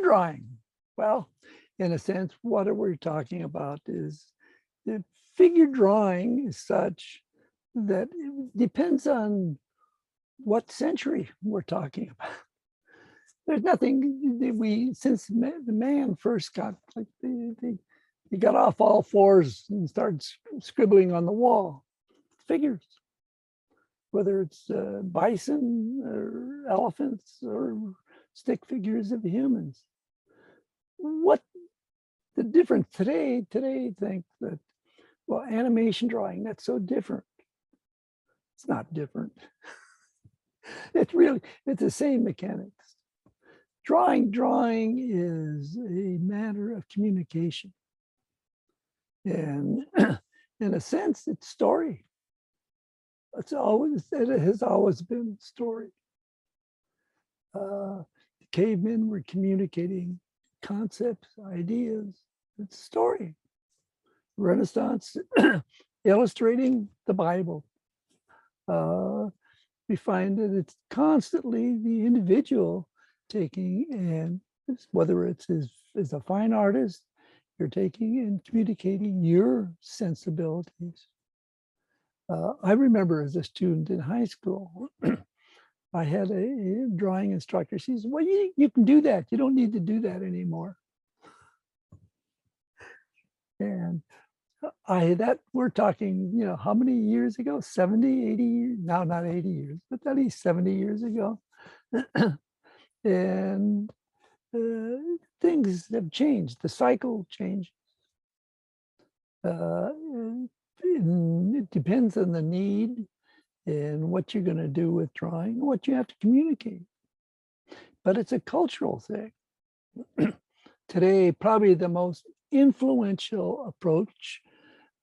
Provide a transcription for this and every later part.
drawing. Well, in a sense, what we're talking about is the figure drawing is such that it depends on what century we're talking about. There's nothing that since the man first got, like, he got off all fours and started scribbling on the wall. Figures, whether it's bison or elephants or stick figures of humans. What the difference today think that, well, animation drawing, that's so different. It's not different. It's the same mechanics. Drawing is a matter of communication. And in a sense, it's story. It has always been story. The cavemen were communicating concepts, ideas. It's story. Renaissance illustrating the Bible. We find that it's constantly the individual taking, and whether it's as a fine artist, you're taking and communicating your sensibilities. I remember as a student in high school, I had a drawing instructor. She said, well, you can do that. You don't need to do that anymore. And we're talking, how many years ago? 70, 80 years? No, not 80 years, but at least 70 years ago. And things have changed. The cycle changed. It depends on the need and what you're going to do with drawing, what you have to communicate. But it's a cultural thing. Today, probably the most influential approach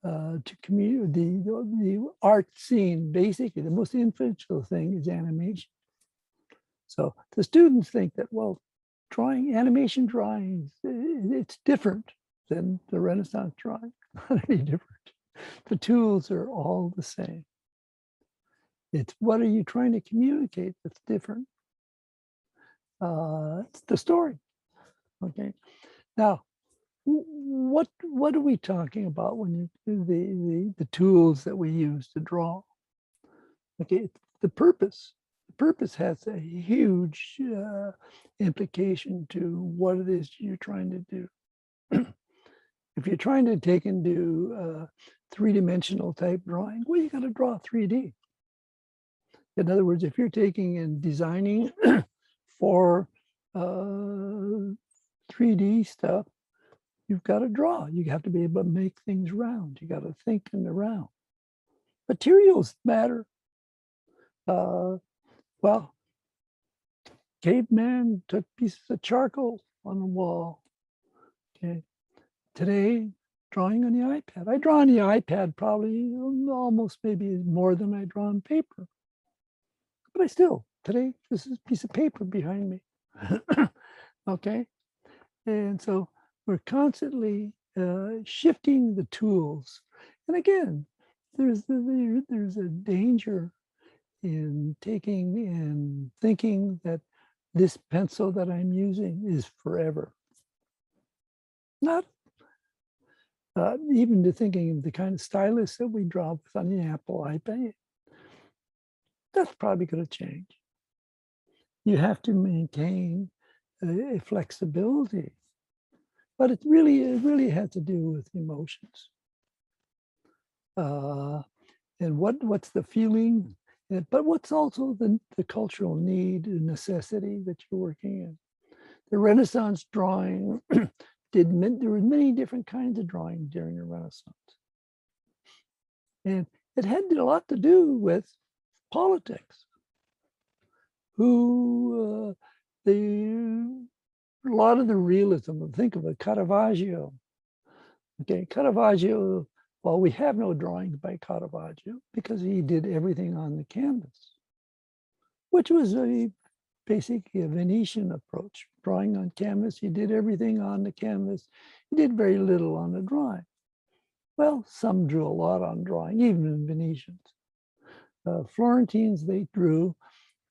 to community, the art scene, basically, the most influential thing is animation. So the students think that, well, animation drawings, it's different than the Renaissance drawing, not any different. The tools are all the same. It's what are you trying to communicate that's different? It's the story. Okay. Now, what are we talking about when the tools that we use to draw? Okay, the purpose. The purpose has a huge implication to what it is you're trying to do. If you're trying to take and do three-dimensional type drawing, well, you got to draw 3D. In other words, if you're taking and designing for 3D stuff, you've got to draw. You have to be able to make things round. You got to think in the round. Materials matter. Well, caveman took pieces of charcoal on the wall. Okay. Today, drawing on the iPad. I draw on the iPad probably almost maybe more than I draw on paper. But today, this is a piece of paper behind me. Okay. And so we're constantly shifting the tools. And again, there's a danger in taking and thinking that this pencil that I'm using is forever. Not even to thinking of the kind of stylus that we draw with on the Apple iPad. That's probably going to change. You have to maintain a flexibility, but it really has to do with emotions. And what's the feeling, but what's also the cultural need and necessity that you're working in. The Renaissance drawing there were many different kinds of drawing during the Renaissance. And it had a lot to do with politics. A lot of the realism, think of it, Caravaggio. Okay, Caravaggio, well, we have no drawings by Caravaggio because he did everything on the canvas, which was basically a Venetian approach. Drawing on canvas, he did everything on the canvas. He did very little on the drawing. Well, some drew a lot on drawing, even Venetians. Florentines, they drew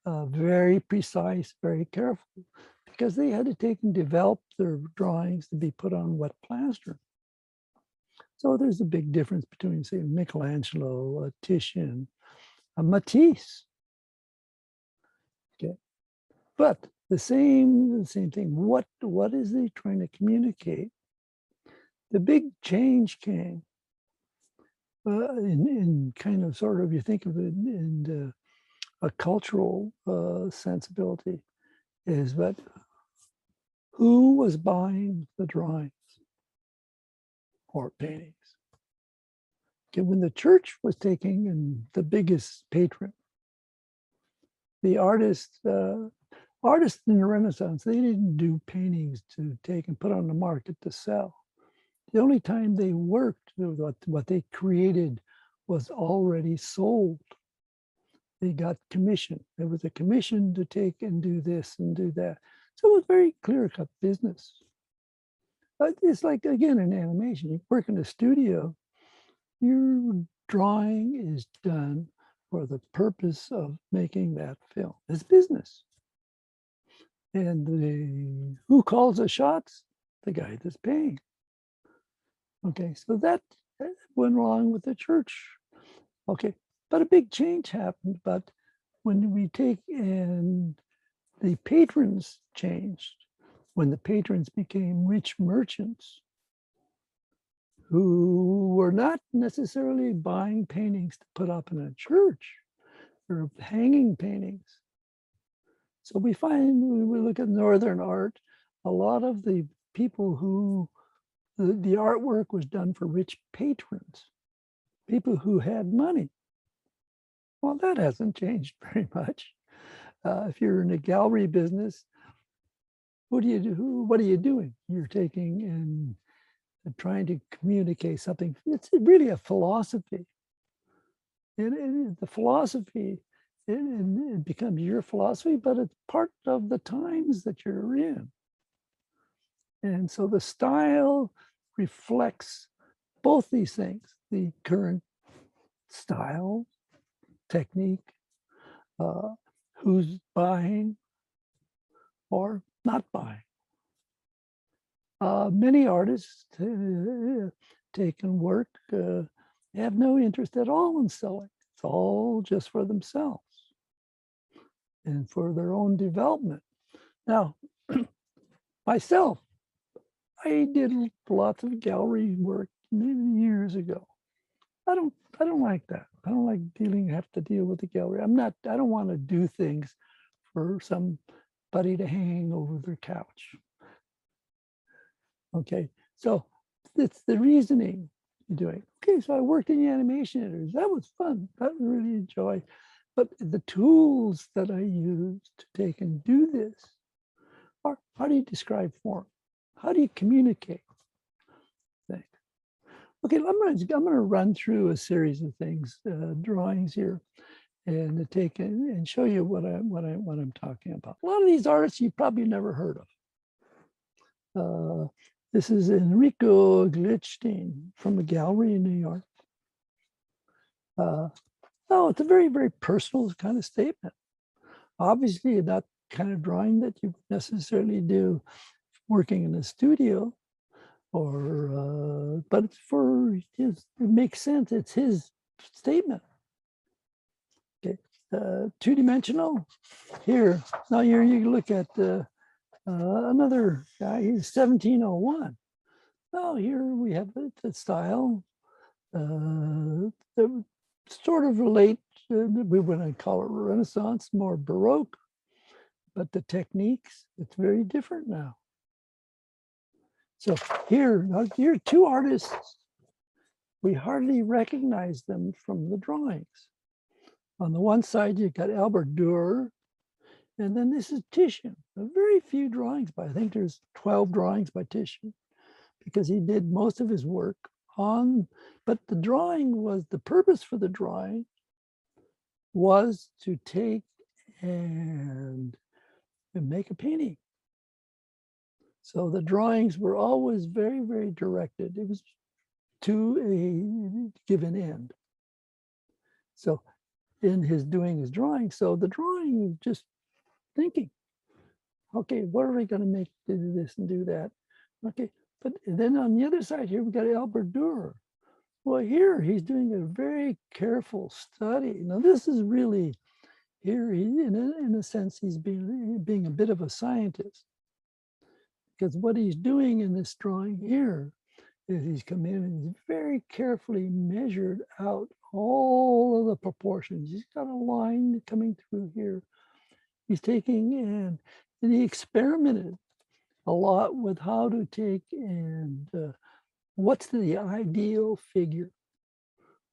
very precise, very careful, because they had to take and develop their drawings to be put on wet plaster. So there's a big difference between, say, Michelangelo, a Titian, a Matisse. Okay, but the same thing. What is he trying to communicate? The big change came in kind of sort of, you think of it in a cultural sensibility, is that who was buying the drawings or paintings? Okay, when the church was taking and the biggest patron, the artists in the Renaissance, they didn't do paintings to take and put on the market to sell. The only time they worked, what they created was already sold. They got commission. There was a commission to take and do this and do that. So it was very clear-cut business. But it's like, again, in animation, you work in a studio, your drawing is done for the purpose of making that film. It's business. And who calls the shots? The guy that's paying. Okay, so that went along with the church. Okay, but a big change happened. But when we take and the patrons changed, when the patrons became rich merchants who were not necessarily buying paintings to put up in a church or hanging paintings. So we find, when we look at Northern art, a lot of the people who, the artwork was done for rich patrons, people who had money. Well, that hasn't changed very much. If you're in a gallery business, what do you do? What are you doing? You're taking and trying to communicate something. It's really a philosophy. And the philosophy, it becomes your philosophy, but it's part of the times that you're in. And so the style reflects both these things, the current style, technique, who's buying or not buying. Many artists take and work, have no interest at all in selling. It's all just for themselves and for their own development. Now, myself, I did lots of gallery work many years ago. I don't like that. I don't like have to deal with the gallery. I don't want to do things for somebody to hang over their couch. Okay, so it's the reasoning you're doing. Okay, so I worked in the animation editors. That was fun. That I really enjoyed. But the tools that I used to take and do this are, how do you describe form? How do you communicate things? Okay, I'm gonna run through a series of things, drawings here, and to take and show you what I'm talking about. A lot of these artists you've probably never heard of. This is Enrico Glitzstein from a gallery in New York. Oh, it's a very, very personal kind of statement. Obviously, not kind of drawing that you necessarily do working in a studio, or but it's for his, it makes sense. It's his statement. Okay, two-dimensional. Here, now you look at another guy. He's 1701. Oh, here we have the style. The sort of late, we wouldn't call it Renaissance, more Baroque, but the techniques, it's very different now. So here are two artists. We hardly recognize them from the drawings. On the one side, you've got Albert Dürer, and then this is Titian. Very few drawings by, I think there's 12 drawings by Titian, because he did most of his work on, but the drawing was, the purpose for the drawing was to take and make a painting. So the drawings were always very, very directed. It was to a given end. So in his doing his drawing, so the drawing, just thinking, Okay, what are we going to make do this and do that? Okay, but then on the other side here, we've got Albert Dürer. Well, here he's doing a very careful study. Now, this is really here, in a sense, he's being a bit of a scientist, because what he's doing in this drawing here is he's come in and he's very carefully measured out all of the proportions. He's got a line coming through here. He's taking and he experimented a lot with how to take and what's the ideal figure?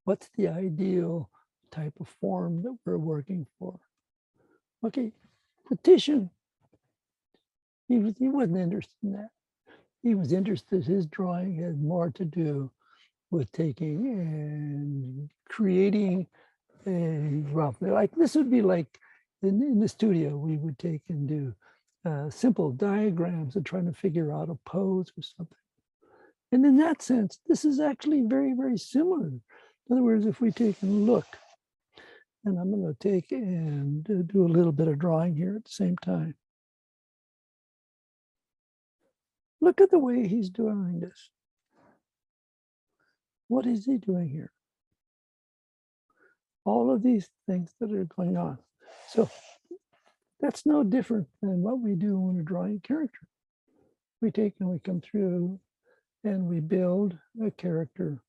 What's the ideal type of form that we're working for? Okay, the Titian, he wasn't interested in that. He was interested, his drawing had more to do with taking and creating a roughly, like this would be like in the studio, we would take and do simple diagrams and trying to figure out a pose or something. And in that sense, this is actually very, very similar. In other words, if we take a look, and I'm going to take and do a little bit of drawing here at the same time. Look at the way he's doing this. What is he doing here? All of these things that are going on. So that's no different than what we do when we're drawing a character. We take and we come through and we build a character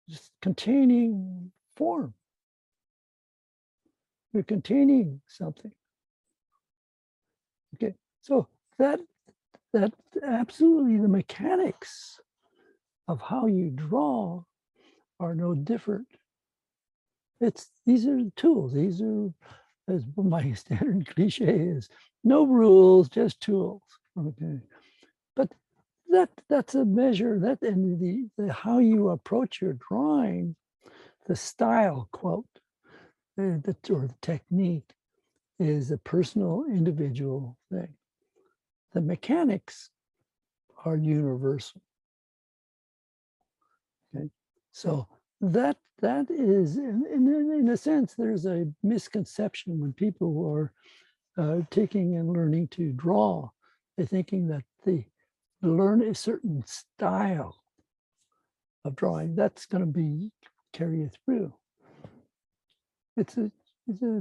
just containing form. We're containing something. Okay, so that absolutely the mechanics of how you draw are no different. These are the tools. These are, as my standard cliche is, no rules, just tools. Okay, but that's a measure that, and the how you approach your drawing, the style quote, or the technique is a personal, individual thing. The mechanics are universal. Okay, so that is, in a sense, there's a misconception when people are taking and learning to draw. They're thinking that they learn a certain style of drawing that's going to be carry you through. It's a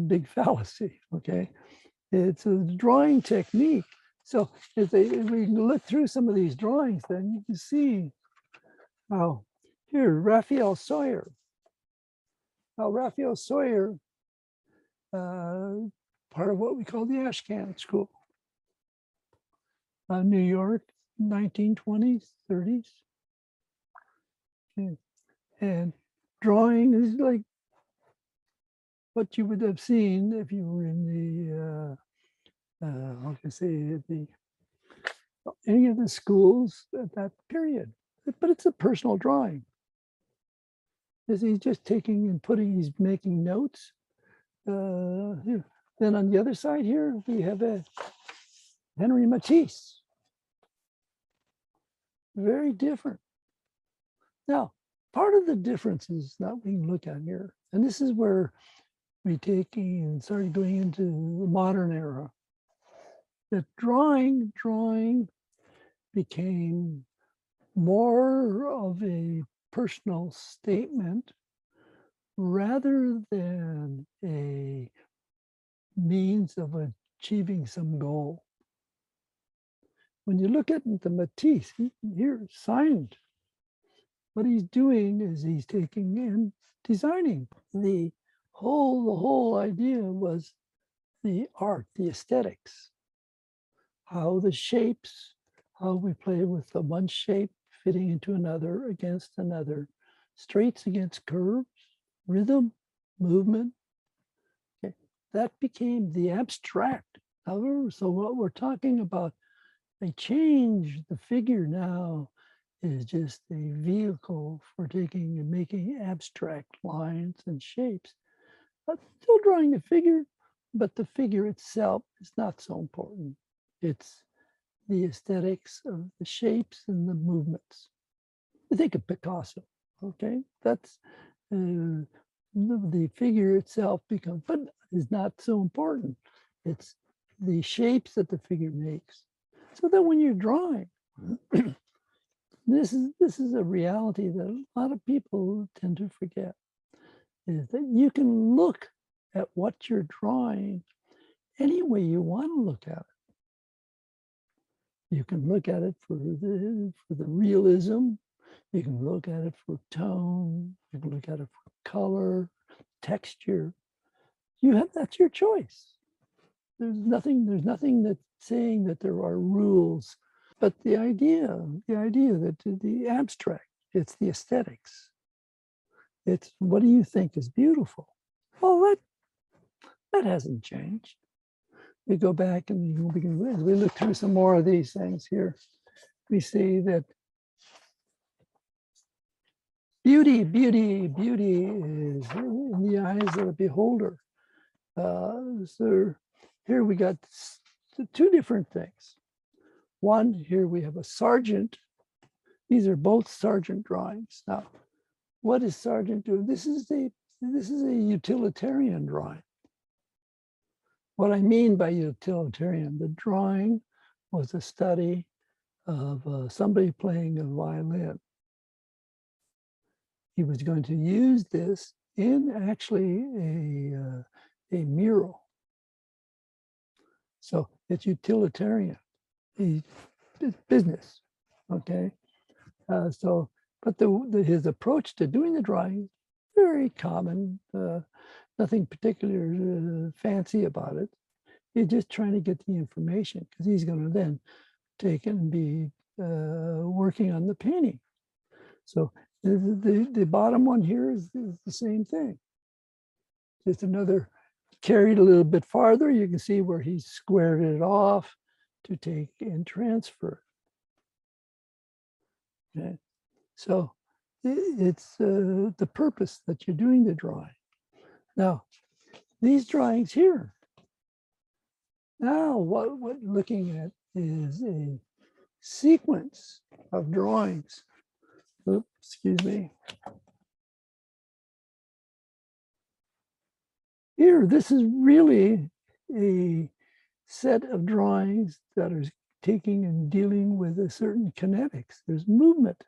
big fallacy. Okay, it's a drawing technique. So if we look through some of these drawings, then you can see how here Raphael Sawyer. Now Raphael Sawyer, part of what we call the Ashcan School, New York, 1920s, 30s, and drawing is like what you would have seen if you were in the how can I say, any of the schools at that period. But it's a personal drawing. He's just taking and putting, he's making notes. Here. Then on the other side here, we have a Henry Matisse. Very different. Now, part of the difference is that we can look at here, and this is where we take and started going into the modern era. That drawing became more of a personal statement rather than a means of achieving some goal. When you look at the Matisse, here signed, what he's doing is he's taking and designing. The whole idea was the art, the aesthetics, how the shapes, how we play with the one shape fitting into another against another, straights against curves, rhythm, movement. Okay. That became the abstract. However, so what we're talking about, they changed the figure now is just a vehicle for taking and making abstract lines and shapes. Still drawing the figure, but the figure itself is not so important. It's the aesthetics of the shapes and the movements. I think of Picasso, okay? That's the figure itself becomes, but is not so important. It's the shapes that the figure makes. So that when you're drawing, this is a reality that a lot of people tend to forget, is that you can look at what you're drawing any way you want to look at it. You can look at it for the realism. You can look at it for tone. You can look at it for color, texture. That's your choice. There's nothing that's saying that there are rules. But the idea that the abstract, it's the aesthetics. It's what do you think is beautiful? Well, that hasn't changed. We go back and as we look through some more of these things here, we see that beauty is in the eyes of the beholder. So here we got two different things. One, here we have a sergeant. These are both sergeant drawings. Now, what is sergeant doing? This is a utilitarian drawing. What I mean by utilitarian, the drawing was a study of somebody playing a violin. He was going to use this in actually a mural. So it's utilitarian, it's business, okay? But his approach to doing the drawing, very common, nothing particular fancy about it. He's just trying to get the information because he's going to then take it and be working on the painting. So the bottom one here is the same thing. Just another carried a little bit farther. You can see where he squared it off to take and transfer. Okay, so it's the purpose that you're doing the drawing. Now, these drawings here. Now, what we're looking at is a sequence of drawings. Oops, excuse me. Here, this is really a set of drawings that are taking and dealing with a certain kinetics. There's movement.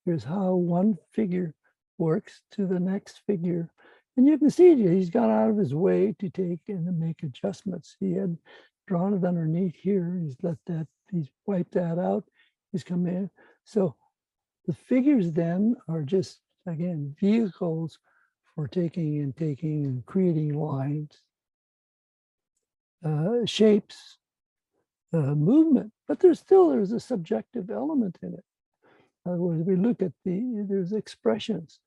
There's how one figure works to the next figure. And you can see he's gone out of his way to take and make adjustments. He had drawn it underneath here. He's wiped that out. He's come in. So the figures then are just, again, vehicles for taking and creating lines, shapes, movement, but there's a subjective element in it. In other words, we look at there's expressions.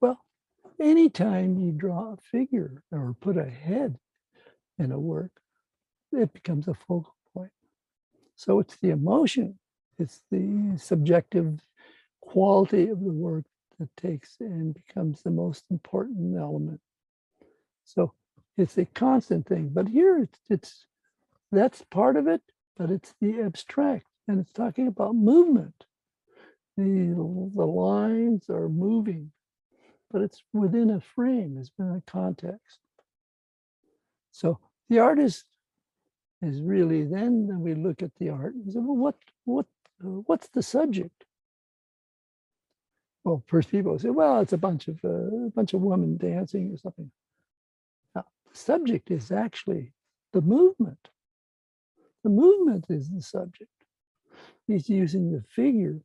Well, anytime you draw a figure or put a head in a work, it becomes a focal point. So it's the emotion, it's the subjective quality of the work that takes and becomes the most important element. So it's a constant thing, but here that's part of it, but it's the abstract, and it's talking about movement. The lines are moving, but it's within a frame, it's within a context. So the artist is really then we look at the art and say, well, what's the subject? Well, first people say, well, it's a bunch of women dancing or something. Now, the subject is actually the movement. The movement is the subject. He's using the figure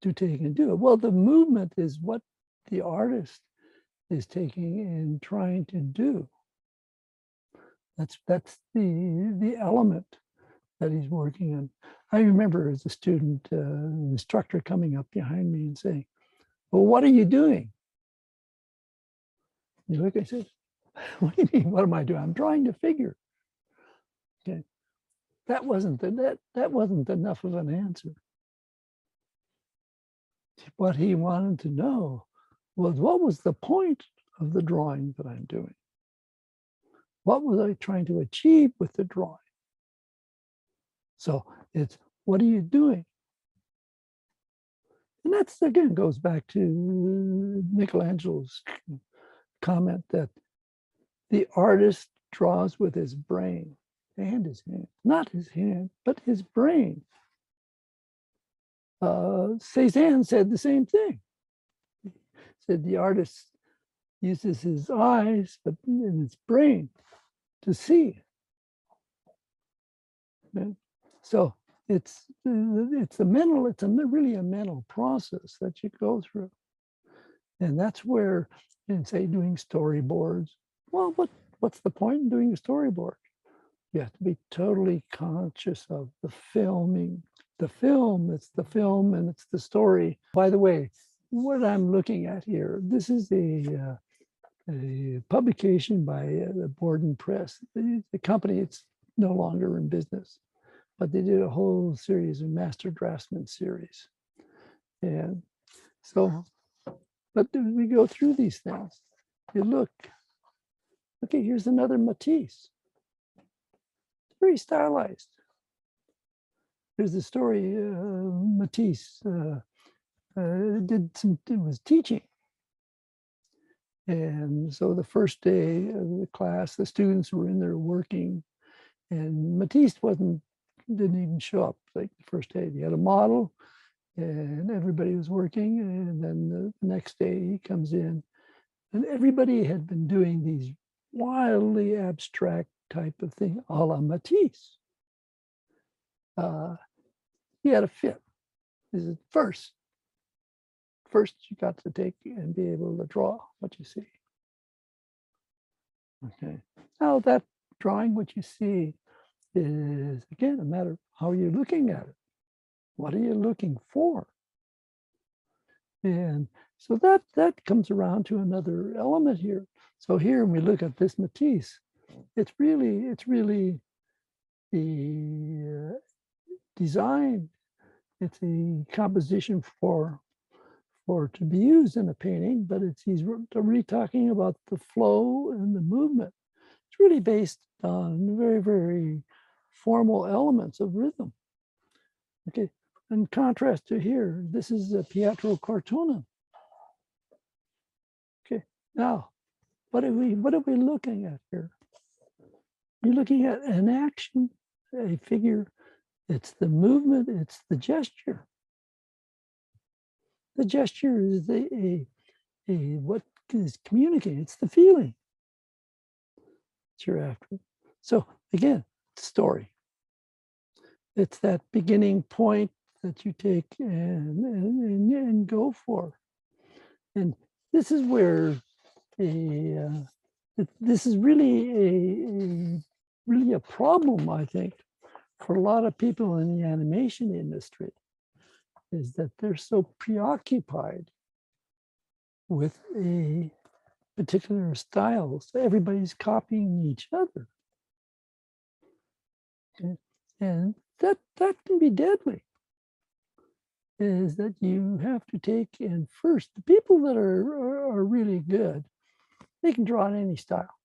to take and do it. Well, the movement is what the artist is taking and trying to do. That's the element that he's working on. I remember as a student, an instructor coming up behind me and saying, well, what are you doing? You look, I said, what do you mean, what am I doing? I'm drawing the figure. Okay. That wasn't enough of an answer. What he wanted to know was, what was the point of the drawing that I'm doing? What was I trying to achieve with the drawing? So it's, what are you doing? And that's, again, goes back to Michelangelo's comment that the artist draws with his brain. and his hand, not his hand, but his brain. Cézanne said the same thing. He said the artist uses his eyes, but in his brain to see. Okay? So it's a mental, it's really a mental process that you go through. And that's where, in say, doing storyboards, well, what's the point in doing a storyboard? You have to be totally conscious of the filming. The film, it's the film and it's the story. By the way, what I'm looking at here, this is a publication by the Borden Press. The company, it's no longer in business, but they did a whole series of Master Draftsman series. And so, but we go through these things. You look, okay, here's another Matisse. It's very stylized. There's a story, Matisse was teaching. And so the first day of the class, the students were in there working, and Matisse didn't even show up like the first day. He had a model and everybody was working. And then the next day he comes in and everybody had been doing these wildly abstract type of thing, a la Matisse. He had a fit. This is first you got to take and be able to draw what you see. Okay. Now that drawing what you see is, again, a matter of how you're looking at it. What are you looking for? And so that comes around to another element here. So here, when we look at this Matisse, it's really the design. It's a composition for to be used in a painting, but he's really talking about the flow and the movement. It's really based on very, very formal elements of rhythm. Okay, in contrast to here, this is a Pietro Cortona. Okay, now what are we looking at here? You're looking at an action, a figure. It's the movement, it's the gesture. The gesture is what is communicating. It's the feeling that you're after. So again, story. It's that beginning point that you take and go for. And this is where this is really a problem, I think, for a lot of people in the animation industry, is that they're so preoccupied with a particular style. So everybody's copying each other. Okay? And that can be deadly, is that you have to take in first, the people that are really good, they can draw in any style.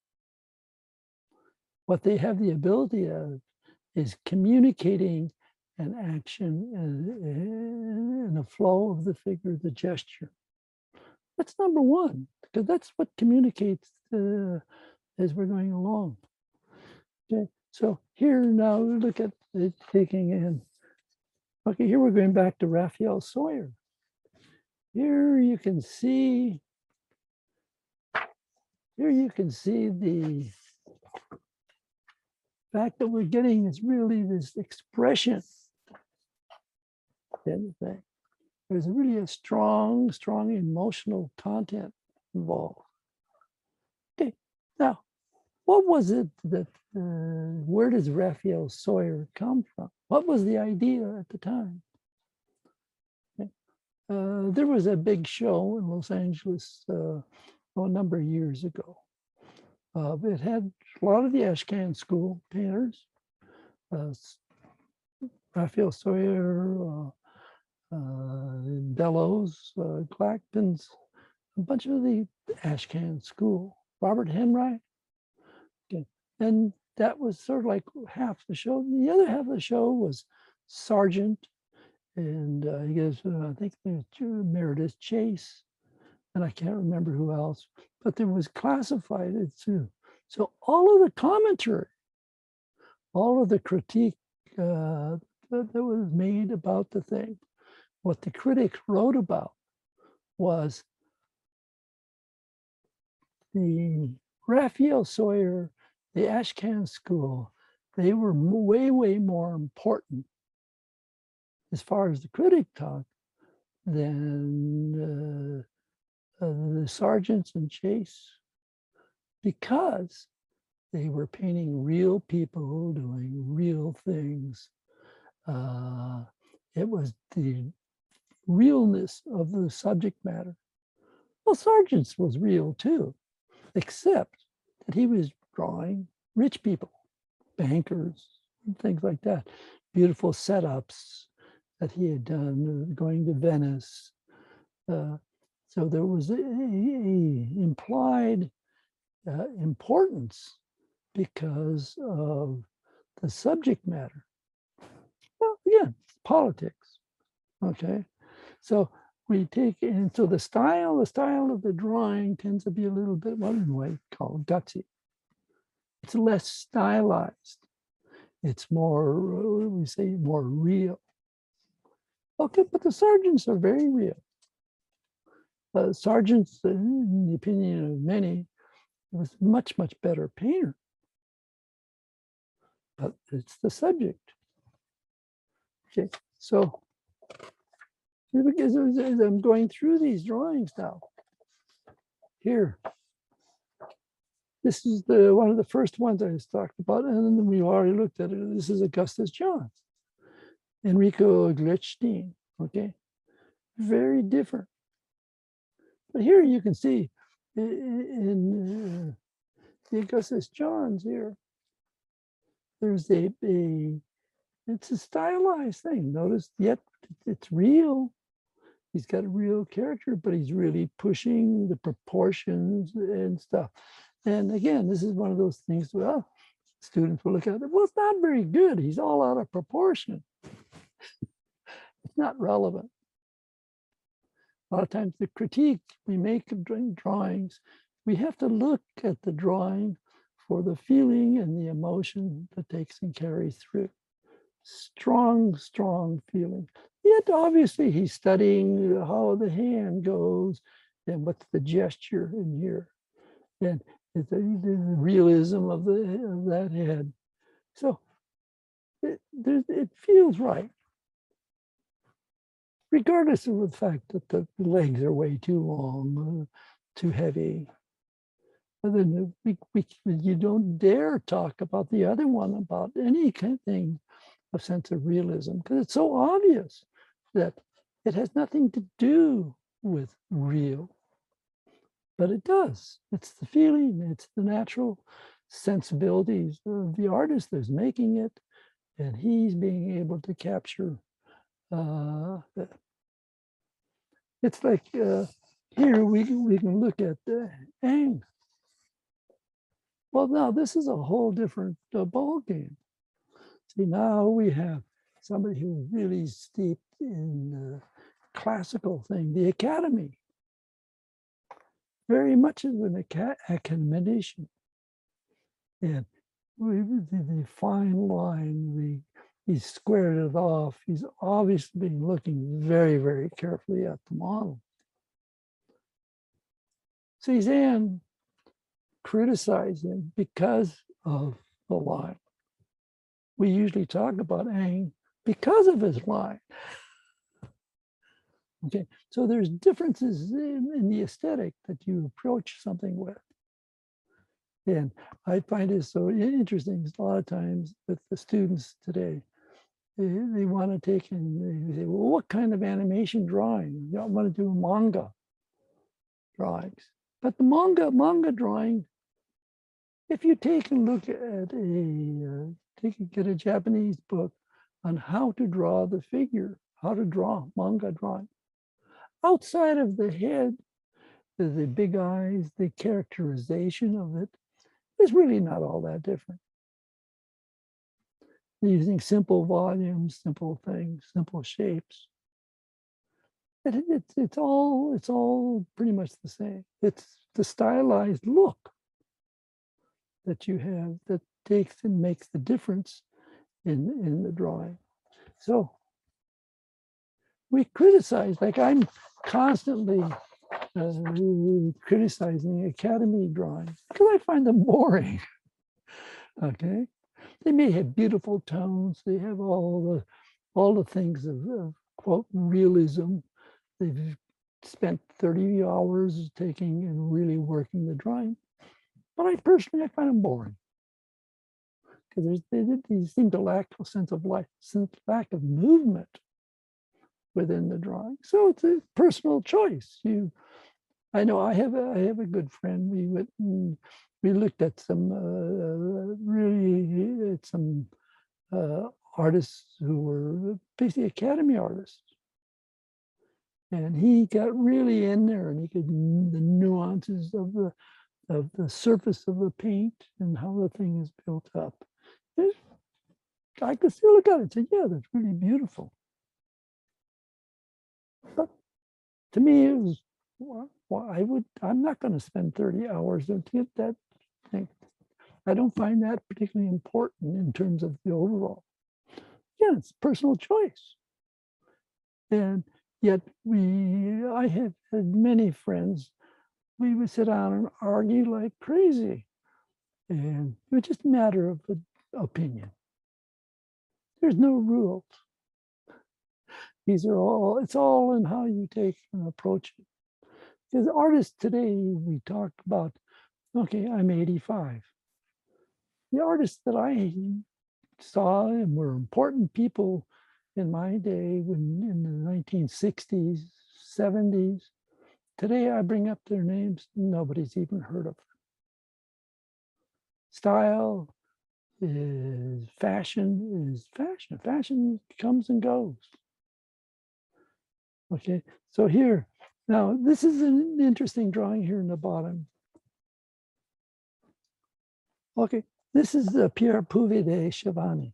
What they have the ability of is communicating an action and a flow of the figure, the gesture. That's number one, because that's what communicates as we're going along. Okay, so here now look at it taking in. Okay, here we're going back to Raphael Sawyer. Here you can see the fact that we're getting is really this expression. There's really a strong emotional content involved. Okay, now, what was it that, where does Raphael Sawyer come from? What was the idea at the time? Okay. There was a big show in Los Angeles a number of years ago. It had a lot of the Ashcan school painters, Raphael Sawyer, Bellows, Glackpins, a bunch of the Ashcan school, Robert Henry. Okay. And that was sort of like half the show. The other half of the show was Sargent, and he goes, I think there's Meredith Chase, and I can't remember who else, but there was classified too. So all of the commentary all of the critique that was made about the thing, what the critics wrote about was the Raphael Sawyer, the Ashcan school. They were way, way more important as far as the critic talked than the Sargents and Chase, because they were painting real people doing real things. It was the realness of the subject matter. Well, Sargent's was real too, except that he was drawing rich people, bankers, and things like that. Beautiful setups that he had done, going to Venice. So there was a implied importance because of the subject matter. Well, again, politics. Okay, so we take, and so the style of the drawing tends to be a little bit, what in a way called gutsy. It's less stylized. It's more, we say, more real. Okay, but the Sargents are very real. Sargent's, in the opinion of many, was a much, much better painter. But it's the subject. Okay, so as I'm going through these drawings now, here, this is one of the first ones I talked about, and then we already looked at it. This is Augustus Johns, Enrico Gletstein, okay? Very different. But here you can see in the Augustus Johns here, there's it's a stylized thing. Notice, yet it's real. He's got a real character, but he's really pushing the proportions and stuff. And again, this is one of those things, well, students will look at it, well, it's not very good. He's all out of proportion. It's not relevant. A lot of times the critique we make of drawings, we have to look at the drawing for the feeling and the emotion that takes and carries through. Strong, strong feeling. Yet obviously he's studying how the hand goes and what's the gesture in here. And the realism of that head. So it feels right, regardless of the fact that the legs are way too long, too heavy. And then you don't dare talk about the other one, about any kind of thing of sense of realism, because it's so obvious that it has nothing to do with real. But it does. It's the feeling, it's the natural sensibilities of the artist that's making it, and he's being able to capture. It's like here we can look at Ang. Well, now this is a whole different ball game. See, now we have somebody who's really steeped in the classical thing, the academy. Very much of an academician. And the fine line, he's squared it off. He's obviously been looking very, very carefully at the model. Cézanne criticized him because of the line. We usually talk about Ang because of his line. Okay, so there's differences in the aesthetic that you approach something with. And I find it so interesting a lot of times with the students today. They want to take and they say, well, what kind of animation drawing? You want to do manga drawings. But the manga drawing, if you take a look at get a Japanese book on how to draw the figure, how to draw manga drawing, outside of the head, the big eyes, the characterization of it is really not all that different. Using simple volumes, simple things, simple shapes. It's all pretty much the same. It's the stylized look that you have that takes and makes the difference in the drawing. So we criticize, like I'm constantly criticizing Academy drawings because I find them boring. Okay, they may have beautiful tones, they have all the things of quote realism. They've spent 30 hours taking and really working the drawing, but I personally find them boring because they seem to lack a sense of life, lack of movement within the drawing. So it's a personal choice. I know I have a good friend. We went and we looked at some artists who were basically Academy artists, and he got really in there, and he could the nuances of the surface of the paint and how the thing is built up. I could still look at it and say, yeah, that's really beautiful. But to me, it was, well, I'm not going to spend 30 hours to get that thing. I don't find that particularly important in terms of the overall. Yeah, it's personal choice. And yet I have had many friends, we would sit down and argue like crazy. And it was just a matter of opinion. There's no rules. It's all in how you take and approach it. Because artists today, we talk about, okay, I'm 85. The artists that I saw and were important people in my day when in the 1960s, 70s, today I bring up their names, nobody's even heard of them. Style is fashion. Fashion comes and goes. Okay, so here, now this is an interesting drawing here in the bottom. Okay, this is the Pierre Puvis de Chevani.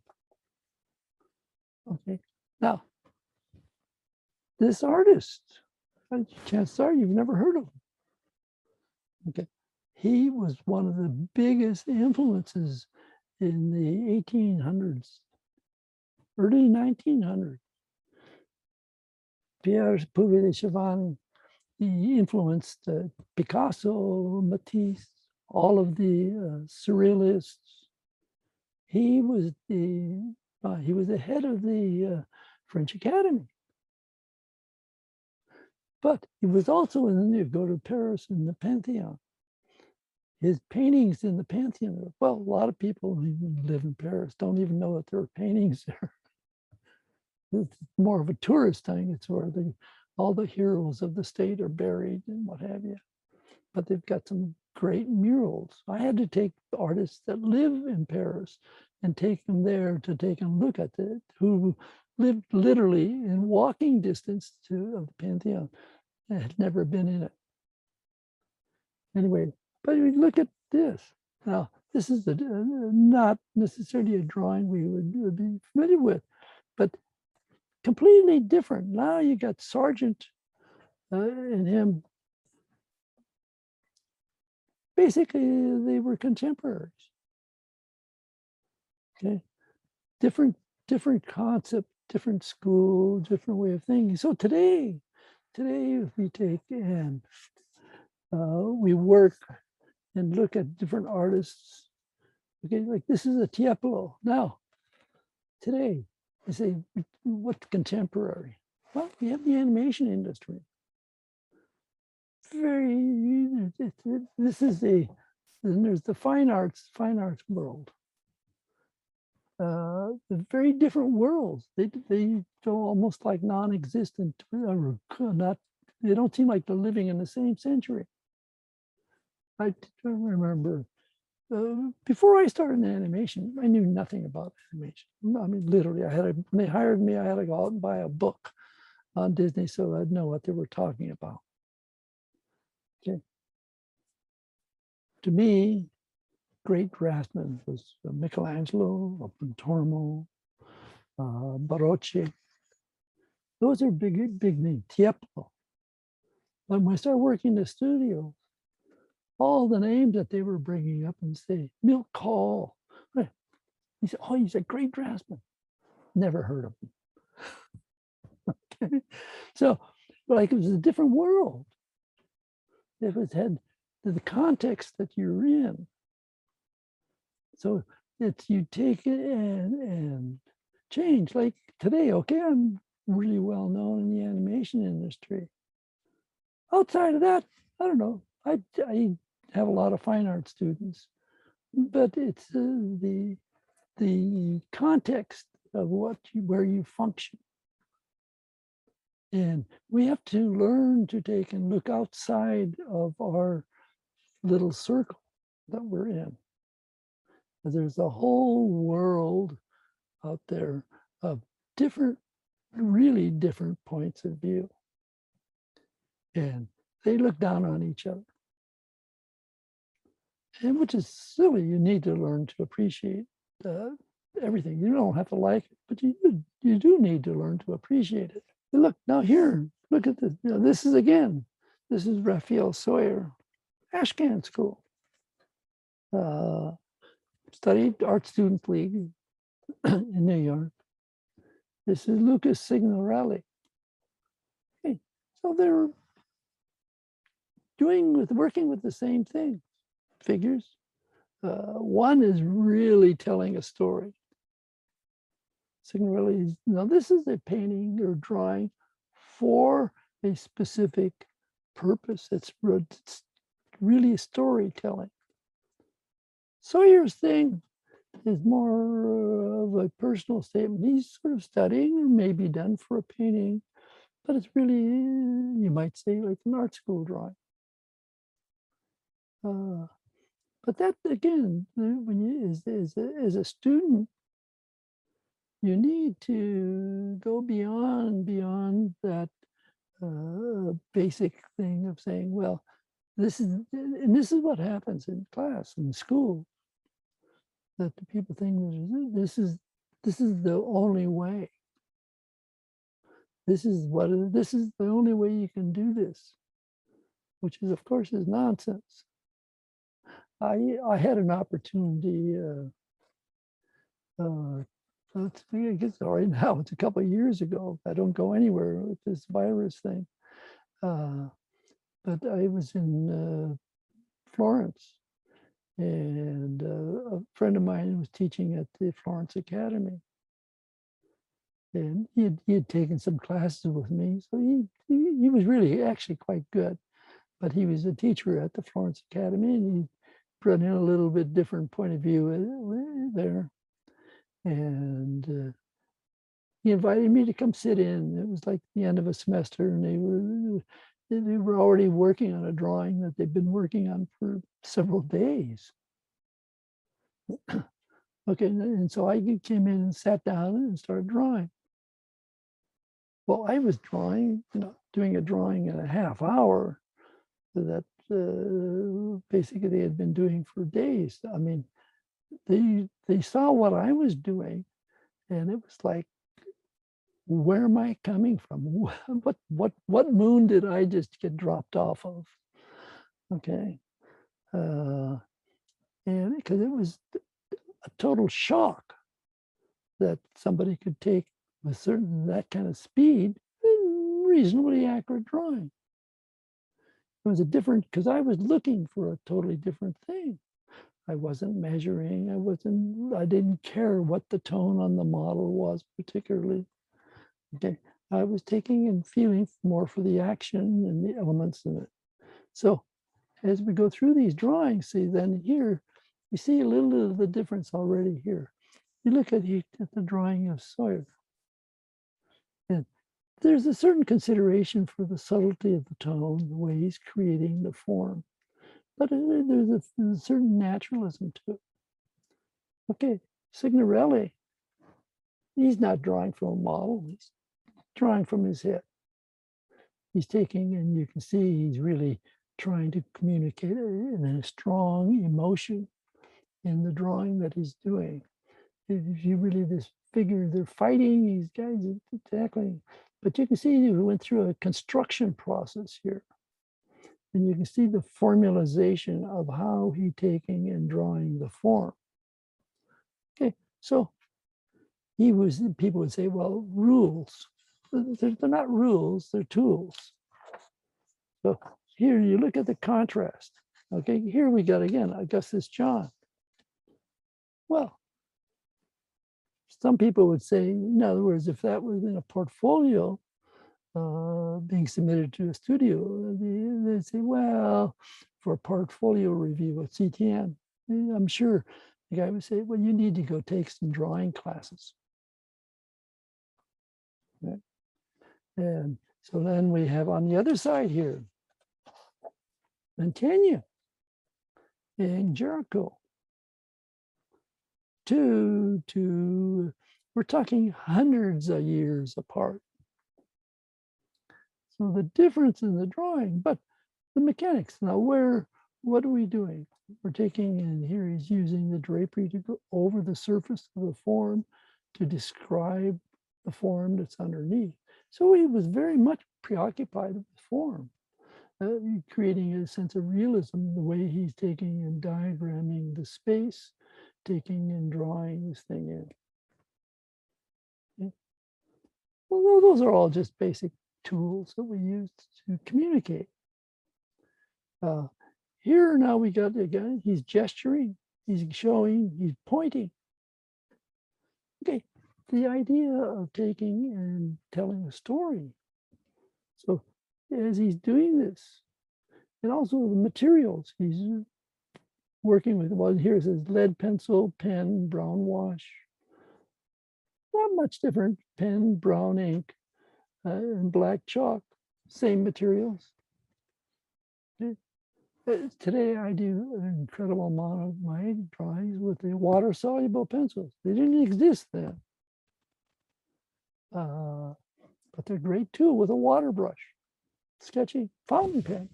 Okay, now this artist, chances are you've never heard of him. Okay, he was one of the biggest influences in the 1800s, early 1900s. Pierre Puvis de Chevani, he influenced Picasso, Matisse, all of the surrealists. He was the head of the French Academy. But he was also in, you go to Paris in the Pantheon. His paintings in the Pantheon, well, a lot of people who live in Paris don't even know that there are paintings there. It's more of a tourist thing. It's where all the heroes of the state are buried and what have you. But they've got some great murals. I had to take artists that live in Paris and take them there to take a look at it, who lived literally in walking distance of the Pantheon and had never been in it. Anyway, but we look at this. Now, this is not necessarily a drawing we would be familiar with, but completely different. Now you got Sargent and him. Basically, they were contemporaries. Okay, different concept, different school, different way of thinking. So today if we take and we work and look at different artists. Okay, like this is a Tiepolo. Now, today, I say, what's contemporary? Well, we have the animation industry. This is then there's the fine arts world. The very different worlds. They feel almost like non-existent, or not. They don't seem like they're living in the same century. I remember before I started in animation, I knew nothing about animation. I mean, literally, when they hired me, I had to go out and buy a book on Disney so I'd know what they were talking about. Okay. To me, great draftsman was Michelangelo, Pontormo, Barocci. Those are big names. Tiepolo. But when I started working in the studio, all the names that they were bringing up and say, Milk Hall. He said, oh, he's a great draftsman. Never heard of him. So, like, it was a different world. It was had the context that you're in. So it's you take it and change. Like today, okay, I'm really well known in the animation industry. Outside of that, I don't know. I have a lot of fine art students, but it's the context of where you function. And we have to learn to take and look outside of our little circle that we're in. There's a whole world out there of different, really different points of view. And they look down on each other. And which is silly. You need to learn to appreciate everything. You don't have to like it, but you do need to learn to appreciate it. And look, now here, look at this. You know, this is Raphael Sawyer, Ashcan School. Studied Art Students League in New York. This is Lucas Signorelli. Okay, so they're working with the same thing, figures. One is really telling a story. Signorelli, now this is a painting or drawing for a specific purpose. It's really storytelling. Sawyer's thing is more of a personal statement. He's sort of studying, or maybe done for a painting, but it's really, you might say, like an art school drawing. But that, again, when you, as a student, you need to go beyond that basic thing of saying, well, this is what happens in class, in school, that the people think this is the only way. This is the only way you can do this, which is, of course, is nonsense. I had an opportunity. I guess right now it's a couple of years ago. I don't go anywhere with this virus thing. But I was in Florence, and a friend of mine was teaching at the Florence Academy. And he had taken some classes with me. So he was really actually quite good. But he was a teacher at the Florence Academy, and he brought in a little bit different point of view there. And he invited me to come sit in. It was like the end of a semester, and they were already working on a drawing that they've been working on for several days. Okay, and so I came in and sat down and started drawing. Well, I was drawing, doing a drawing in a half hour that basically they had been doing for days. I mean, they saw what I was doing, and it was like, where am I coming from? What moon did I just get dropped off of? Okay, and because it was a total shock that somebody could take with that kind of speed, reasonably accurate drawing. It was a different, because I was looking for a totally different thing. I wasn't measuring. I didn't care what the tone on the model was particularly. Okay, I was taking and feeling more for the action and the elements in it. So as we go through these drawings, see, then here, you see a little bit of the difference already here. You look at the drawing of Sawyer, and there's a certain consideration for the subtlety of the tone, the way he's creating the form. But there's a certain naturalism to it. Okay, Signorelli, he's not drawing from a model, he's drawing from his head. He's taking, and you can see he's really trying to communicate a strong emotion in the drawing that he's doing. If you really, this figure, they're fighting, these guys are tackling, but you can see he went through a construction process here. And you can see the formalization of how he taking and drawing the form. Okay, so people would say, well, rules. They're not rules, they're tools. So here you look at the contrast. Okay, here we got again Augustus John. Well, some people would say, in other words, if that was in a portfolio being submitted to a studio, they'd say, well, for a portfolio review at CTN, I'm sure the guy would say, well, you need to go take some drawing classes. Right? And so then we have on the other side here, Mantegna and Jericho. We're talking hundreds of years apart. So the difference in the drawing, but the mechanics. Now, what are we doing? We're taking, and here he's using the drapery to go over the surface of the form to describe the form that's underneath. So he was very much preoccupied with form, creating a sense of realism in the way he's taking and diagramming the space, taking and drawing this thing in. Okay. Well, those are all just basic tools that we use to communicate. Here now we got the guy, he's gesturing, he's showing, he's pointing. Okay, the idea of taking and telling a story. So as he's doing this, and also the materials he's working with, well, here it says lead pencil, pen, brown wash. Not much different, pen, brown ink, and black chalk, same materials. Okay. Today I do an incredible amount of my drawings with the water-soluble pencils. They didn't exist then. But they're great too with a water brush, sketchy fountain pen.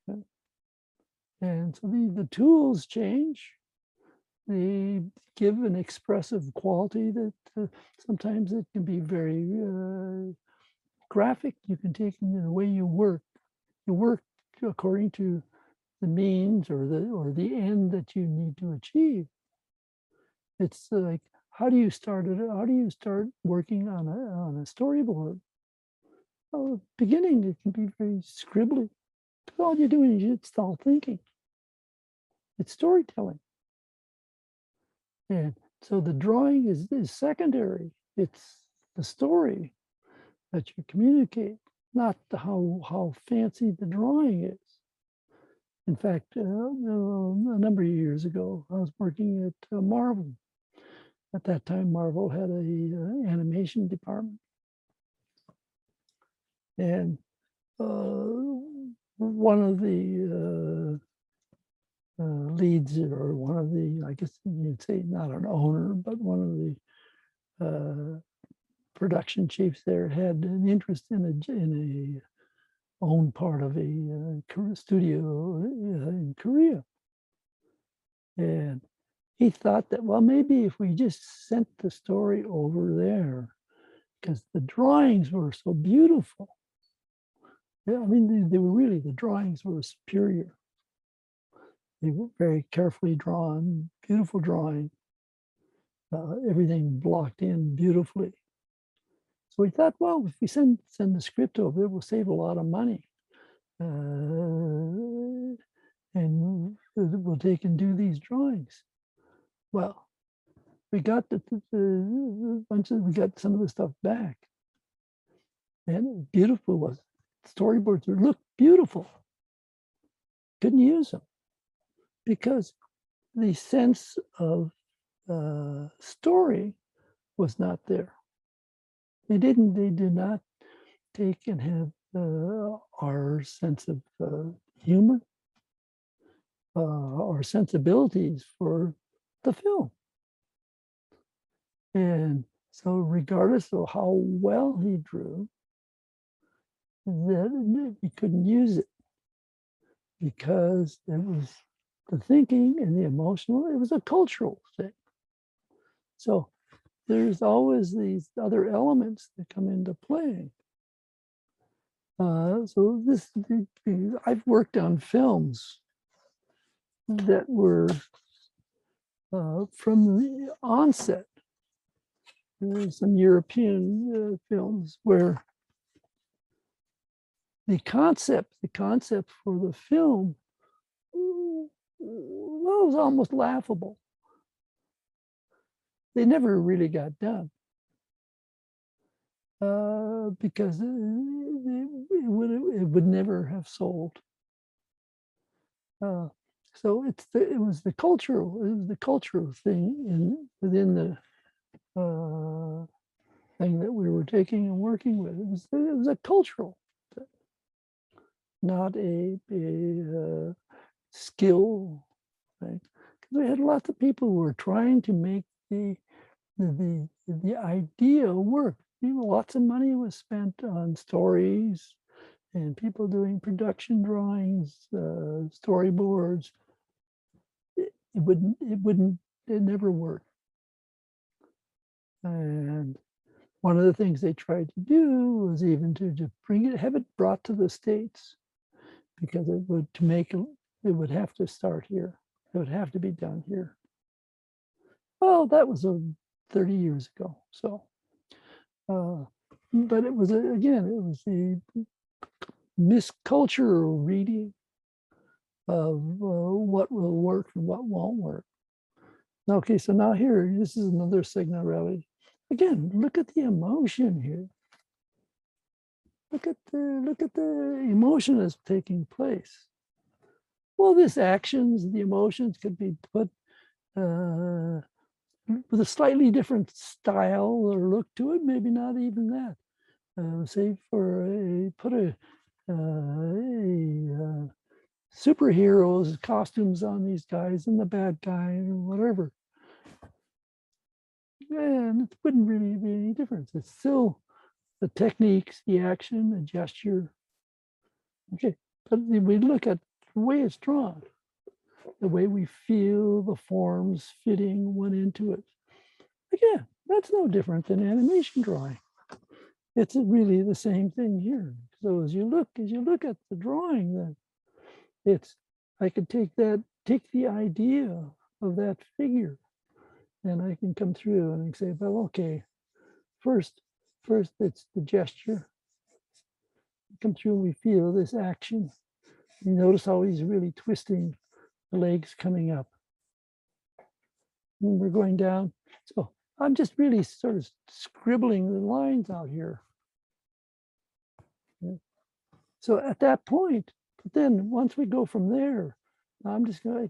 Okay. And so the tools change. They give an expressive quality that sometimes it can be very graphic. You can take in the way you work. You work according to the means or the end that you need to achieve. It's like, how do you start working on a storyboard? Well, beginning it can be very scribbly. All you're doing is it's all thinking. It's storytelling. And so the drawing is secondary. It's the story that you communicate, not how fancy the drawing is. In fact, a number of years ago, I was working at Marvel. At that time, Marvel had a animation department. And one of the leads, or one of the, I guess you'd say not an owner, but one of the production chiefs there had an interest in a own part of a studio in Korea. And he thought that, well, maybe if we just sent the story over there, because the drawings were so beautiful. Yeah, I mean, they were really, the drawings were superior. They were very carefully drawn, beautiful drawing, everything blocked in beautifully. So we thought, well, if we send the script over, we'll save a lot of money. And we'll take and do these drawings. Well, we got we got some of the stuff back. And beautiful was storyboards looked beautiful. Couldn't use them because the sense of story was not there. They did not take and have our sense of humor, our sensibilities for the film. And so regardless of how well he drew, that we couldn't use it because it was the thinking and the emotional, it was a cultural thing. So there's always these other elements that come into play. So I've worked on films that were from the onset. There's some European films where the concept for the film, well, was almost laughable. They never really got done because it would never have sold. So it was the cultural thing within the thing that we were taking and working with. It was a cultural thing, not a skill thing. Because we had lots of people who were trying to make the idea work. Lots of money was spent on stories and people doing production drawings, storyboards. It never worked. And one of the things they tried to do was even to have it brought to the States, because it would have to start here. It would have to be done here. Well, that was 30 years ago. So, but it was the miscultural reading of what will work and what won't work. Okay, so now here, this is another Signorelli. Again, look at the emotion here. Look at the emotion that's taking place. Well, the emotions could be put with a slightly different style or look to it, maybe not even that. Say put a superheroes costumes on these guys and the bad guy or whatever. And it wouldn't really be any difference. It's still the techniques, the action, the gesture. Okay, but we look at the way it's drawn, the way we feel the forms fitting one into it. Again, that's no different than animation drawing. It's really the same thing here. So as you look at the drawing, then I could take the idea of that figure, and I can come through and say, well, okay, first it's the gesture. Come through and we feel this action. You notice how he's really twisting the legs coming up. And we're going down. So I'm just really sort of scribbling the lines out here. So at that point, but then once we go from there, I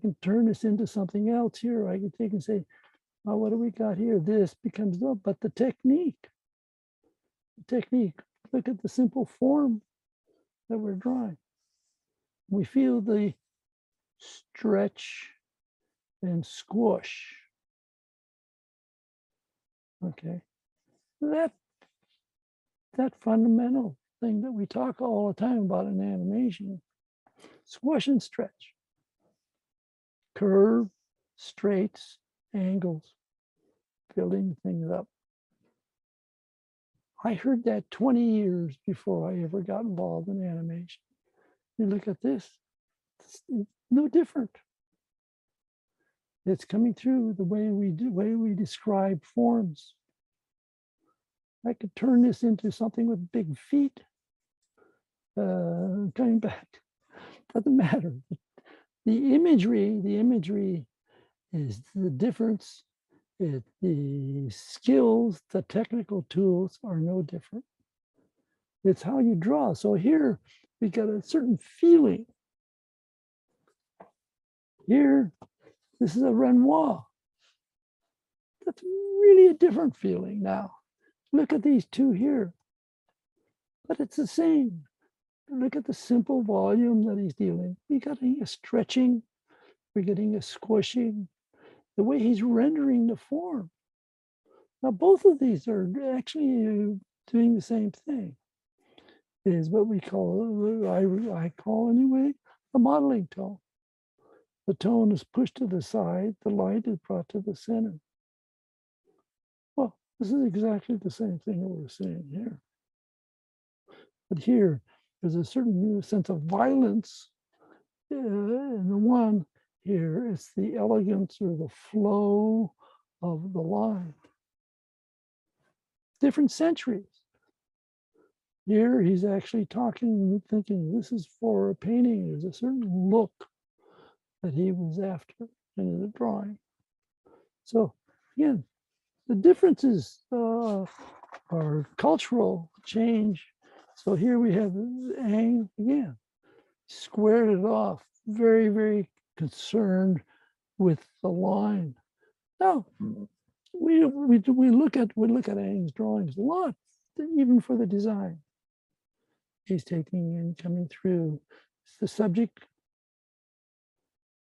can turn this into something else here. I can take and say, oh, what do we got here? This becomes, but the technique, look at the simple form that we're drawing. We feel the stretch and squish. Okay, that fundamental thing that we talk all the time about in animation, squish and stretch, curve, straights, angles, building things up. I heard that 20 years before I ever got involved in animation. You look at this, it's no different. It's coming through the way we describe forms. I could turn this into something with big feet. Coming back, doesn't matter. The imagery is the difference. The skills, the technical tools are no different. It's how you draw. So here we got a certain feeling. Here, this is a Renoir. That's really a different feeling now. Look at these two here. But it's the same. Look at the simple volume that he's dealing. We're getting a stretching, we're getting a squishing, the way he's rendering the form. Now, both of these are actually doing the same thing. It is what we call, I call anyway, the modeling tone. The tone is pushed to the side, the light is brought to the center. Well, this is exactly the same thing that we're seeing here. But here, there's a certain sense of violence in the one. Here, it's the elegance or the flow of the line. Different centuries. Here, he's actually talking, thinking this is for a painting. There's a certain look that he was after in the drawing. So again, the differences are cultural change. So here we have Ang again, squared it off, very, very concerned with the line. Now, we look at Ang's drawings a lot, even for the design. He's taking and coming through the subject.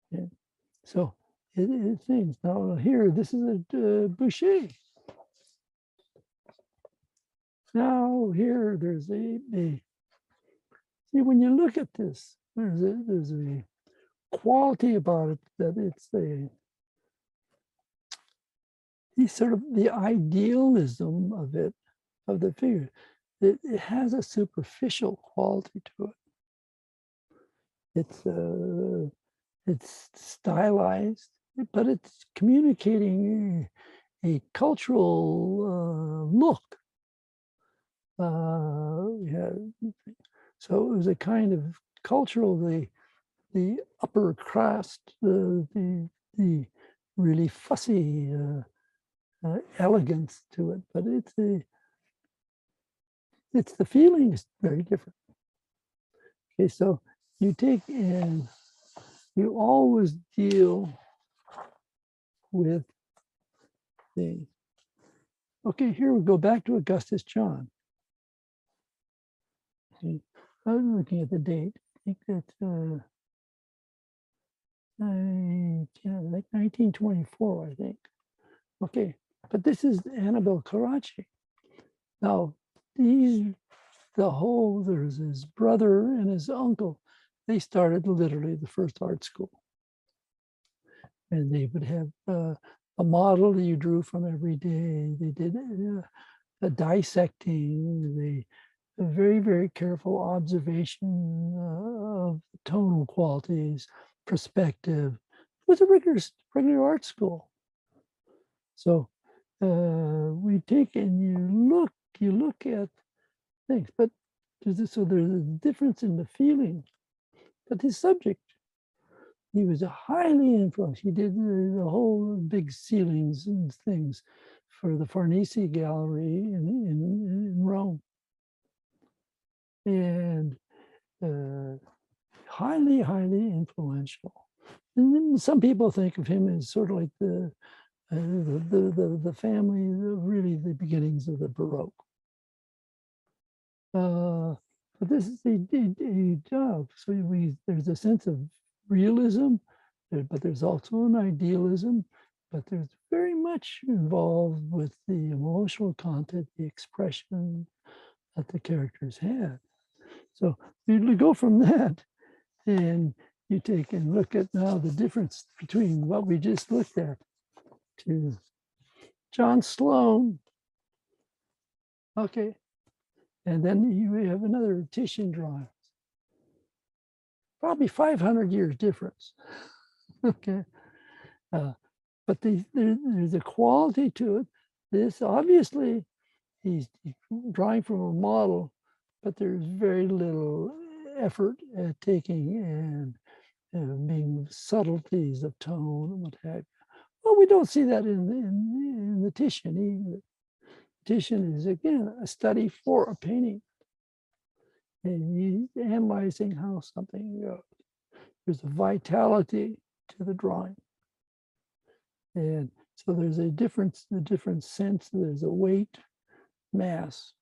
Yeah. So it things. Now here, this is a Boucher. Now here, there's a see, when you look at this, there's a quality about it that it's sort of the idealism of it, of the figure. It has a superficial quality to it. It's stylized, but it's communicating a cultural look. Yeah. So it was a kind of cultural, the upper crust, the really fussy elegance to it, but it's the feeling is very different. Okay, so you take and you always deal with the, okay, here we go back to Augustus John. Okay, I'm looking at the date. I think that like 1924, I think. Okay, but this is Annabelle Carracci. Now, there's his brother and his uncle. They started literally the first art school. And they would have a model that you drew from every day. They did a dissecting, a very, very careful observation of tonal qualities, perspective. It was a regular art school. So we take and you look at things, but there's a difference in the feeling. But his subject, he was highly influenced. He did the whole big ceilings and things for the Farnese Gallery in Rome. And highly, highly influential. And then some people think of him as sort of like the family, really the beginnings of the Baroque. But this is a job. So there's a sense of realism, but there's also an idealism, but there's very much involved with the emotional content, the expression that the characters had. So you go from that and you take and look at now the difference between what we just looked at to John Sloan. Okay. And then you have another Titian drawing. Probably 500 years difference. Okay. But there's a quality to it. This obviously, he's drawing from a model, but there's very little effort at taking and being subtleties of tone and what have you. Well, we don't see that in the Titian either. Titian is, again, a study for a painting. And he's analyzing how something goes. There's a vitality to the drawing. And so there's a different sense. There's a weight, mass.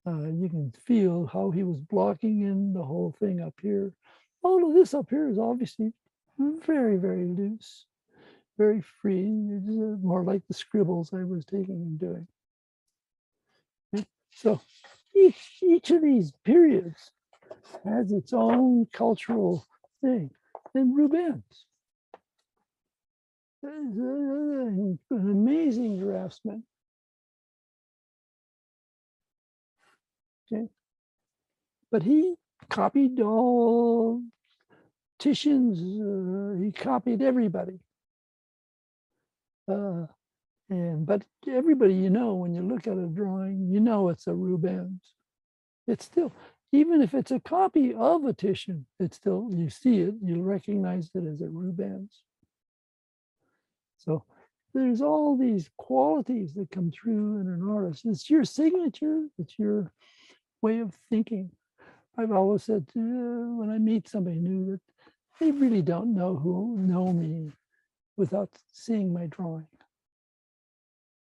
You can feel how he was blocking in the whole thing up here. All of this up here is obviously very, very loose, very free. It's more like the scribbles I was taking and doing. Okay? So each of these periods has its own cultural thing. And Rubens is an amazing draftsman. Okay. but he copied all Titian's, he copied everybody. But everybody, when you look at a drawing, it's a Rubens. It's still, even if it's a copy of a Titian, it's still, you see it, you'll recognize it as a Rubens. So there's all these qualities that come through in an artist. It's your signature, it's your way of thinking. I've always said when I meet somebody new that they really don't know me without seeing my drawing.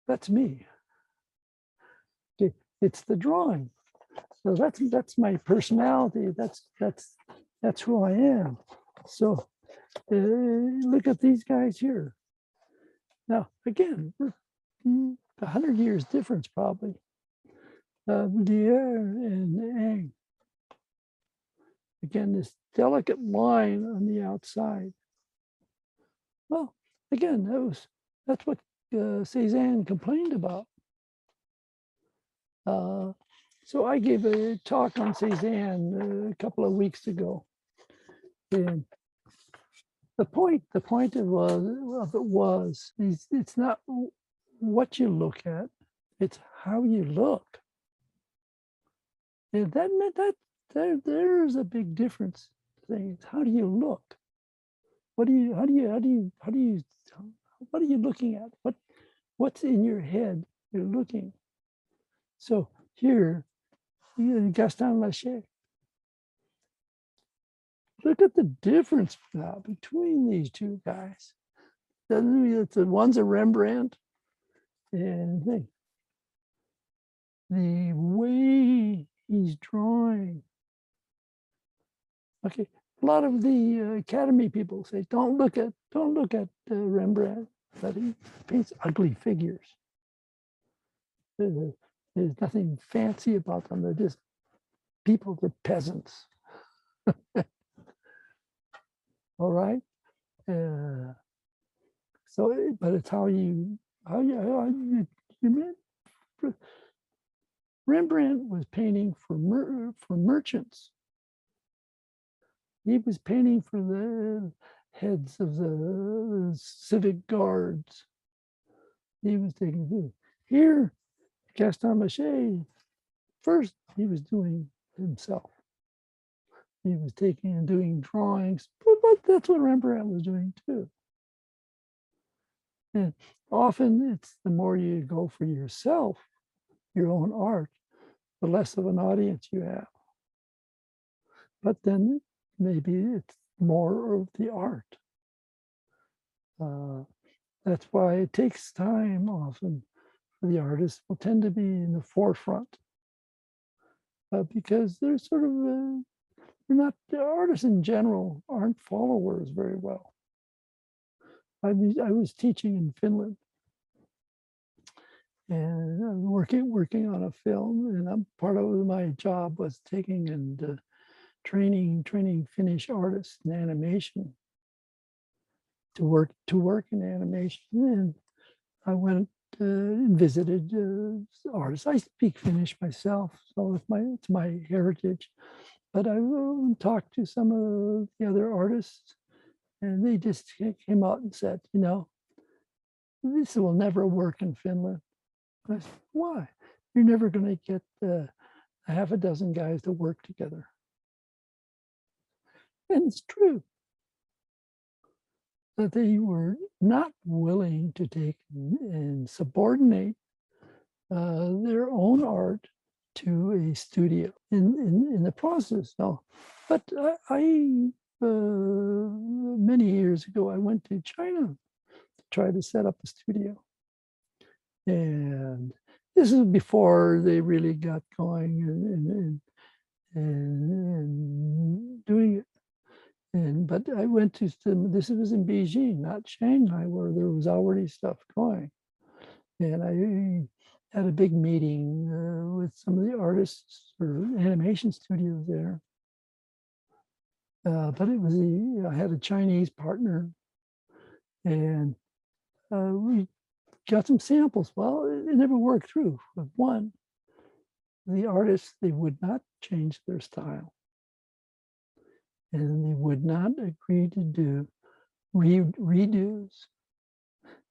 That's me. Okay. It's the drawing. So that's my personality. That's who I am. So look at these guys here. Now again, we're 100 years difference probably. Lier and Ang. Again, this delicate line on the outside. Well, again, that's what Cézanne complained about. So I gave a talk on Cézanne a couple of weeks ago, and the point of it was it's not what you look at, it's how you look. And that meant that there's a big difference. Thing. How do you look? What are you looking at? What's in your head you're looking? So here, Gaston Lacher. Look at the difference now between these two guys. One's a Rembrandt, and the way he's drawing. Okay, a lot of the Academy people say, don't look at Rembrandt, but he paints ugly figures. There's nothing fancy about them. They're just people, they're peasants. All right. So, but it's how you Rembrandt was painting for merchants. He was painting for the heads of the civic guards. He was taking here. Gaston Lacher, first he was doing himself. He was taking and doing drawings, but that's what Rembrandt was doing too. And often it's the more you go for yourself, your own art, the less of an audience you have. But then maybe it's more of the art. That's why it takes time often. The artists will tend to be in the forefront because they're sort of, they're not, the artists in general aren't followers very well. I was teaching in Finland and working on a film, and part of my job was taking and training Finnish artists in animation to work in animation. And I went and visited artists. I speak Finnish myself, so it's my heritage. But I talked to some of the other artists, and they just came out and said, this will never work in Finland. And I said, why? You're never going to get a half a dozen guys to work together. And it's true that they were not willing to take and subordinate their own art to a studio in the process. Now, but I many years ago, I went to China to try to set up a studio. And this is before they really got going and doing it. But I went to this was in Beijing, not Shanghai, where there was already stuff going. And I had a big meeting with some of the artists or animation studios there. But it was I had a Chinese partner, and we got some samples. Well, it never worked through with one. the artists, they would not change their style, and they would not agree to do redos.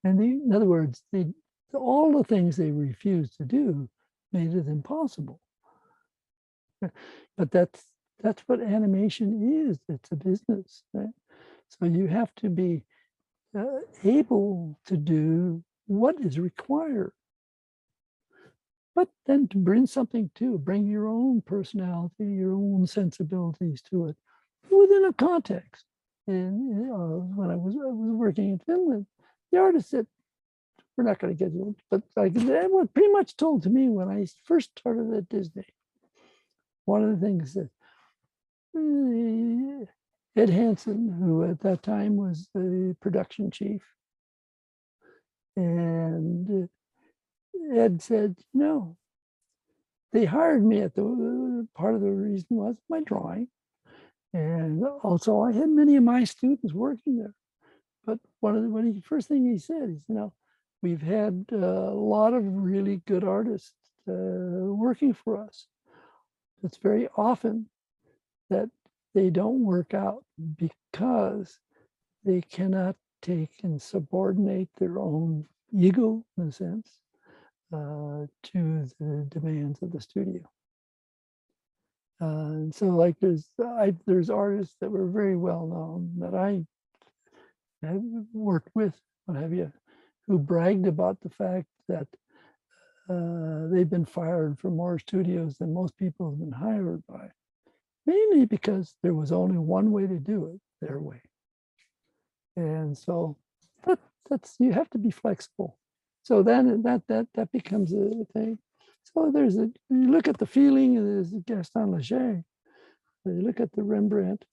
And in other words, all the things they refused to do made it impossible. But that's what animation is. It's a business, right? So you have to be able to do what is required, but then to bring something to, bring your own personality, your own sensibilities to it within a context. And when I was working in Finland, the artist said, we're not going to get you, but like that was pretty much told to me when I first started at Disney. One of the things that Ed Hansen, who at that time was the production chief, and Ed said, no, they hired me at the part of the reason was my drawing. And also I had many of my students working there. But first thing he said is, we've had a lot of really good artists working for us. It's very often that they don't work out because they cannot take and subordinate their own ego, in a sense, to the demands of the studio. And so like there's artists that were very well known that I have worked with, what have you, who bragged about the fact that they've been fired from more studios than most people have been hired by, mainly because there was only one way to do it, their way. And so that's you have to be flexible. So then that becomes a thing. So you look at the feeling, and there's Gaston Leger. You look at the Rembrandt,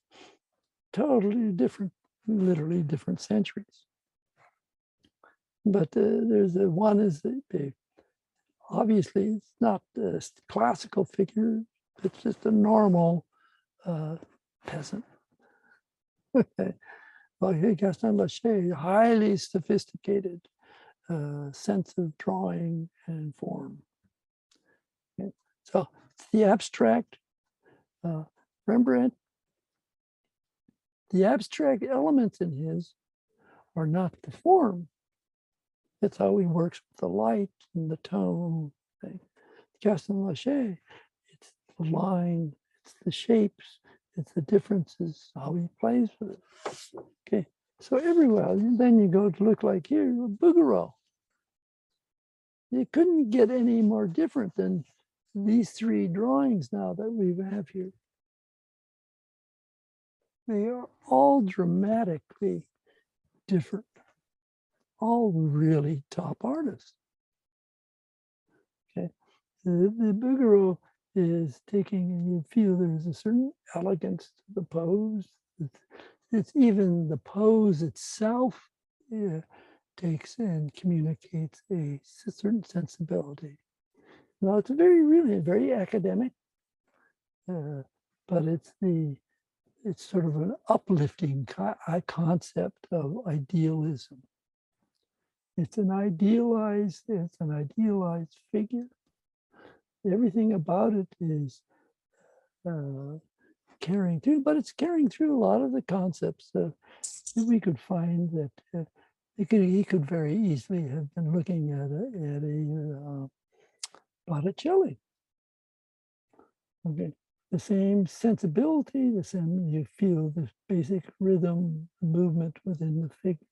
totally different, literally different centuries. But there's one is obviously it's not a classical figure. It's just a normal peasant. Okay. Well, Gaston Leger, highly sophisticated sense of drawing and form. Okay. So it's the abstract. Rembrandt, the abstract elements in his are not the form. It's how he works with the light and the tone. Okay. Gaston Leger, it's the line, it's the shapes, it's the differences, how he plays with it. Okay, so everywhere, then you go to look like here, Bouguereau. You couldn't get any more different than these three drawings now that we have here. They are all dramatically different, all really top artists. Okay, the Bouguereau is taking, and you feel there's a certain elegance to the pose. It's even the pose itself takes and communicates a certain sensibility. Now it's very academic, but it's sort of an uplifting concept of idealism. It's an idealized figure. Everything about it is carrying through, but it's carrying through a lot of the concepts that we could find that he could very easily have been looking at a Botticelli. Okay, the same sensibility, the same, you feel the basic rhythm, movement within the figure,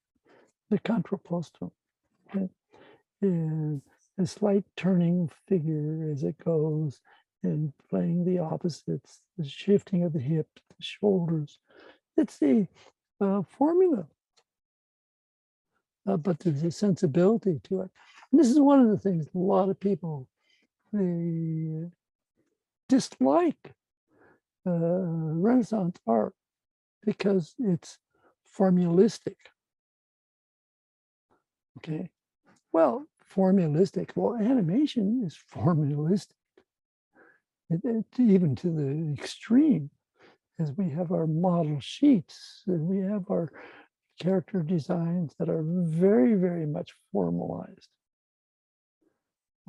the contrapposto. Okay? And a slight turning figure as it goes, and playing the opposites, the shifting of the hips, the shoulders. It's a formula, but there's a sensibility to it. And this is one of the things a lot of people, they dislike Renaissance art because it's formulistic. Okay, well, formalistic. Well, animation is formalistic. Even to the extreme, as we have our model sheets, and we have our character designs that are very, very much formalized.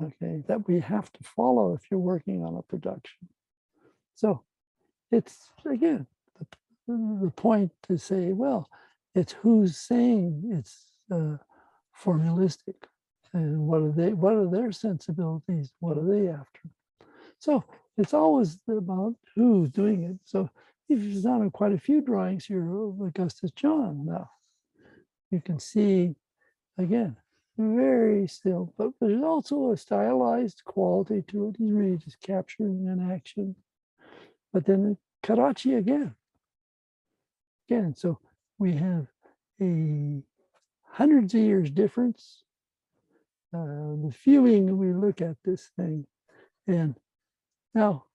okay, that we have to follow if you're working on a production. So it's, again, the point to say, well, it's who's saying it's formalistic, and what are their sensibilities, what are they after? So it's always about who's doing it. So if you've done quite a few drawings here of Augustus John now, you can see, again, very still, but there's also a stylized quality to it. He's really just capturing an action. But then Carracci again. So we have a hundreds of years difference. The feeling we look at this thing, and now,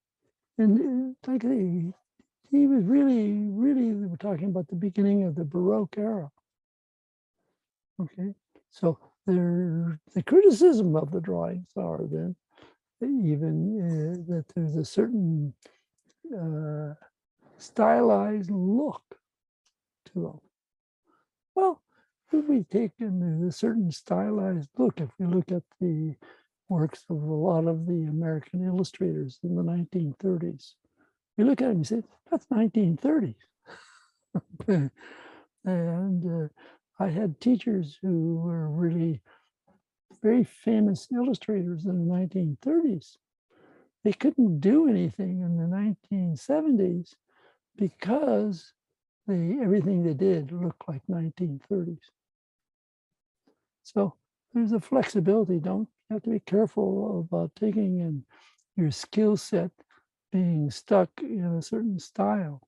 and like he was really, we're talking about the beginning of the Baroque era. Okay, so the criticism of the drawings are then even that there's a certain stylized look to them. Well, we take in a certain stylized look. If we look at the works of a lot of the American illustrators in the 1930s, we look at them and say, that's 1930s. And I had teachers who were really very famous illustrators in the 1930s. They couldn't do anything in the 1970s because everything they did looked like 1930s. So there's a flexibility. You have to be careful about taking in your skill set being stuck in a certain style.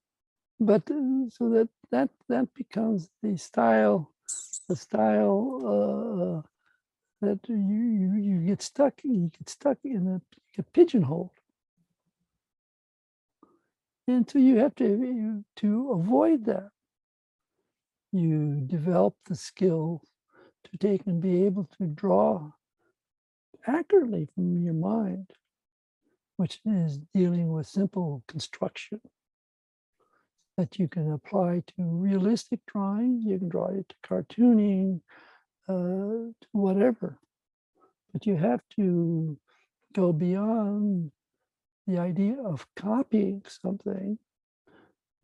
But so that becomes the style that you get stuck. You get stuck in a pigeonhole, and so you have to avoid that. You develop the skill to take and be able to draw accurately from your mind, which is dealing with simple construction that you can apply to realistic drawing. You can draw it to cartooning, to whatever. But you have to go beyond the idea of copying something,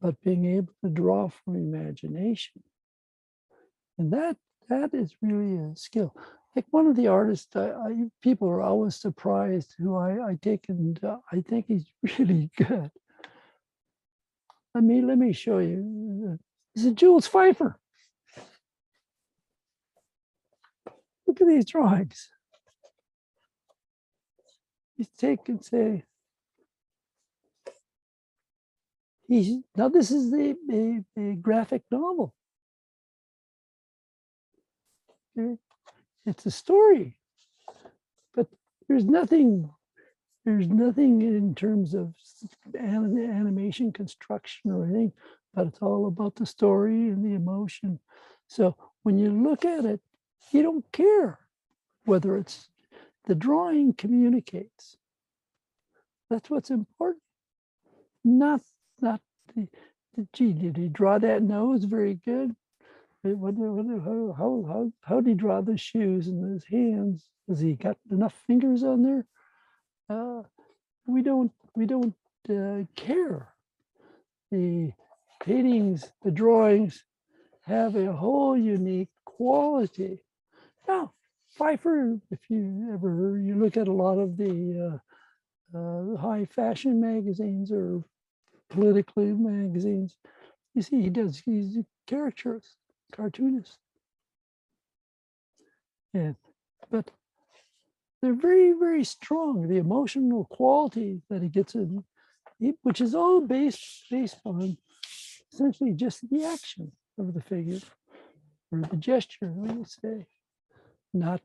but being able to draw from imagination. And that is really a skill. Like one of the artists, people are always surprised who I take, and I think he's really good. Let me show you. This is Jules Pfeiffer. Look at these drawings. You take and say, now this is a graphic novel. Okay. It's a story, but there's nothing in terms of animation construction or anything, but it's all about the story and the emotion. So when you look at it, you don't care whether it's the drawing communicates. That's what's important. Not the gee, did he draw that nose very good? How did he draw the shoes and his hands? Has he got enough fingers on there? We don't care. The paintings, the drawings have a whole unique quality. Now, Pfeiffer, if you look at a lot of the high fashion magazines or political magazines, you see he's a caricaturist, cartoonist. But they're very, very strong. The emotional quality that he gets in, which is all based on essentially just the action of the figure or the gesture, we would say, not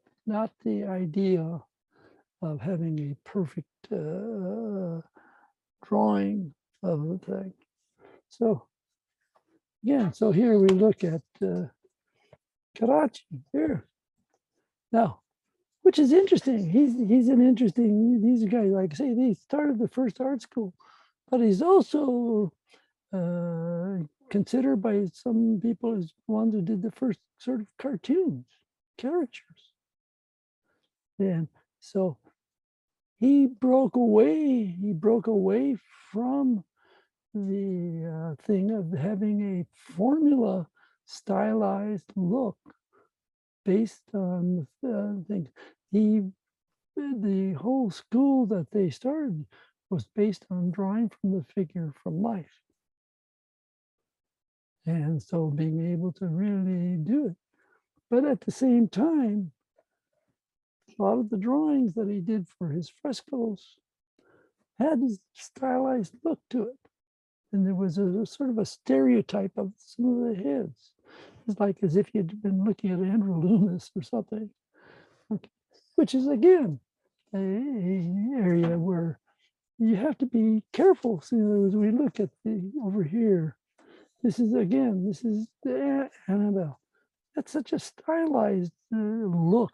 the idea of having a perfect drawing of the thing. So again, so here we look at Carracci here. Now, which is interesting. He's an interesting, he's a guy, like I say, he started the first art school, but he's also considered by some people as one who did the first sort of cartoons, caricatures. And so he broke away. He broke away from the thing of having a formula stylized look based on things. The whole school that they started was based on drawing from the figure from life. And so being able to really do it. But at the same time, a lot of the drawings that he did for his frescoes had this stylized look to it. And there was a sort of a stereotype of some of the heads. It's like as if you'd been looking at Andrew Loomis or something, okay. Which is, again, a area where you have to be careful. So as we look at the over here, this is the Annabelle. That's such a stylized look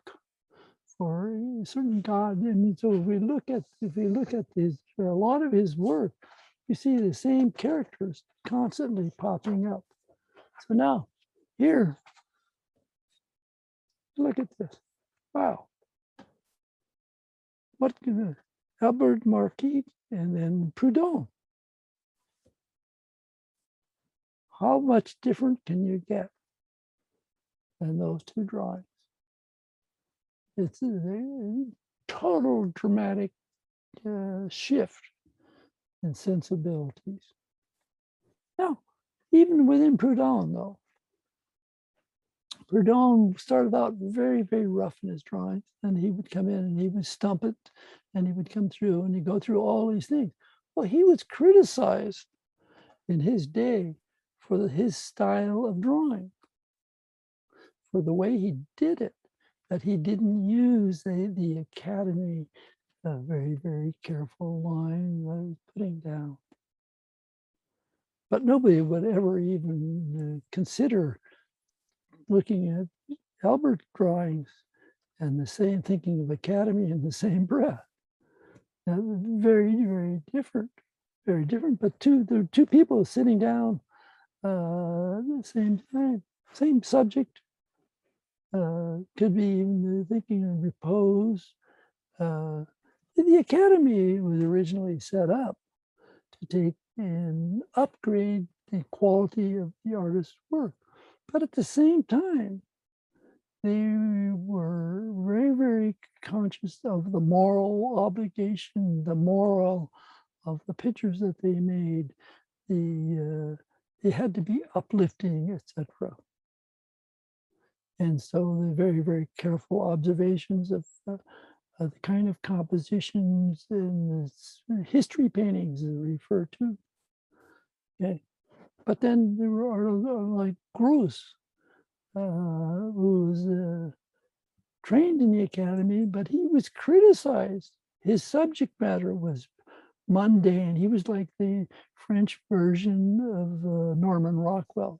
for a certain god. And so if we look at his a lot of his work, you see the same characters constantly popping up. So now here, look at this. Wow. What can Albert Marquis and then Proudhon. How much different can you get than those two drawings? It's a total dramatic shift in sensibilities. Now, even within Proudhon, though, Proudhon started out very, very rough in his drawings, and he would come in and he would stump it, and he would come through and he'd go through all these things. Well, he was criticized in his day for his style of drawing, for the way he did it, that he didn't use the Academy very, very careful line that he was putting down. But nobody would ever even consider looking at Albert drawings and the same, thinking of Academy in the same breath. Now, very, very different, very different. But there are two people sitting down at the same time, same subject. Could be even thinking of repose. The Academy was originally set up to take and upgrade the quality of the artist's work. But at the same time, they were very, very conscious of the moral obligation, the moral of the pictures that they made. They had to be uplifting, etc. And so the very, very careful observations of the kind of compositions in the history paintings that refer to. Okay, but then there were like Greuze, who was trained in the Academy, but he was criticized. His subject matter was mundane. He was like the French version of Norman Rockwell.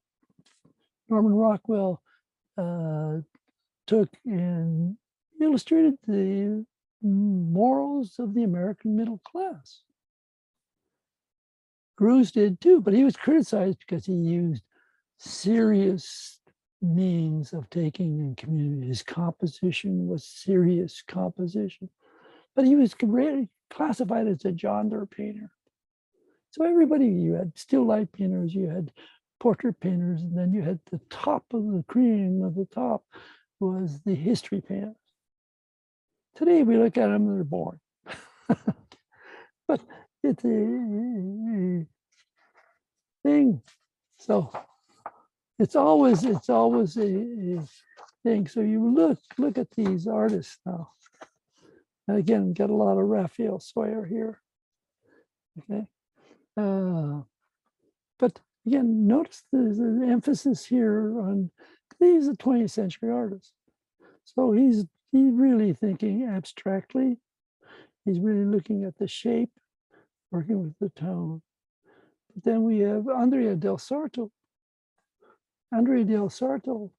Norman Rockwell took and illustrated the morals of the American middle class. Greuze did too, but he was criticized because he used serious means of taking in community. His composition was serious composition, but he was classified as a genre painter. So everybody, you had still life painters, you had portrait painters, and then you had the top of the cream of the top was the history painters. Today we look at them and they're boring. But it's a thing. So it's always a thing. So you look at these artists now. And again, get a lot of Raphael Sawyer here. Okay. But again, notice the emphasis here on he's a 20th century artist. So he's really thinking abstractly. He's really looking at the shape, working with the tone. But then we have Andrea del Sarto. Andrea del Sarto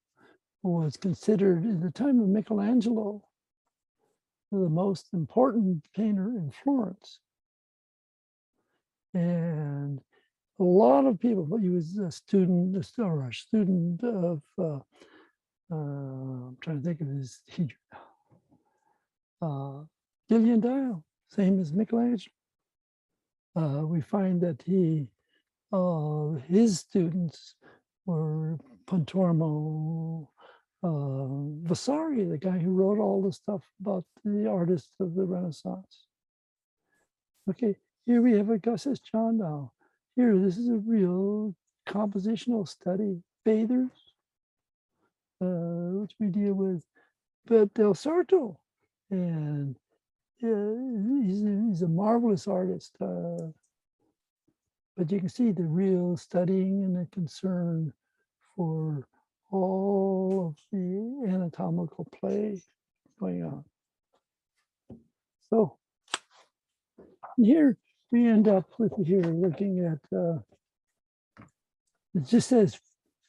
was considered, at the time of Michelangelo, the most important painter in Florence. And a lot of people, but he was a student of, I'm trying to think of his teacher, Gillian Dial. same as Michelangelo. We find that his students were Pontormo, Vasari, the guy who wrote all the stuff about the artists of the Renaissance. Okay, here we have Augustus John now. Here, this is a real compositional study. Bathers, which we deal with, but Del Sarto, and he's a marvelous artist. But you can see the real studying and the concern for all of the anatomical play going on. So here we end up with here looking at, it just says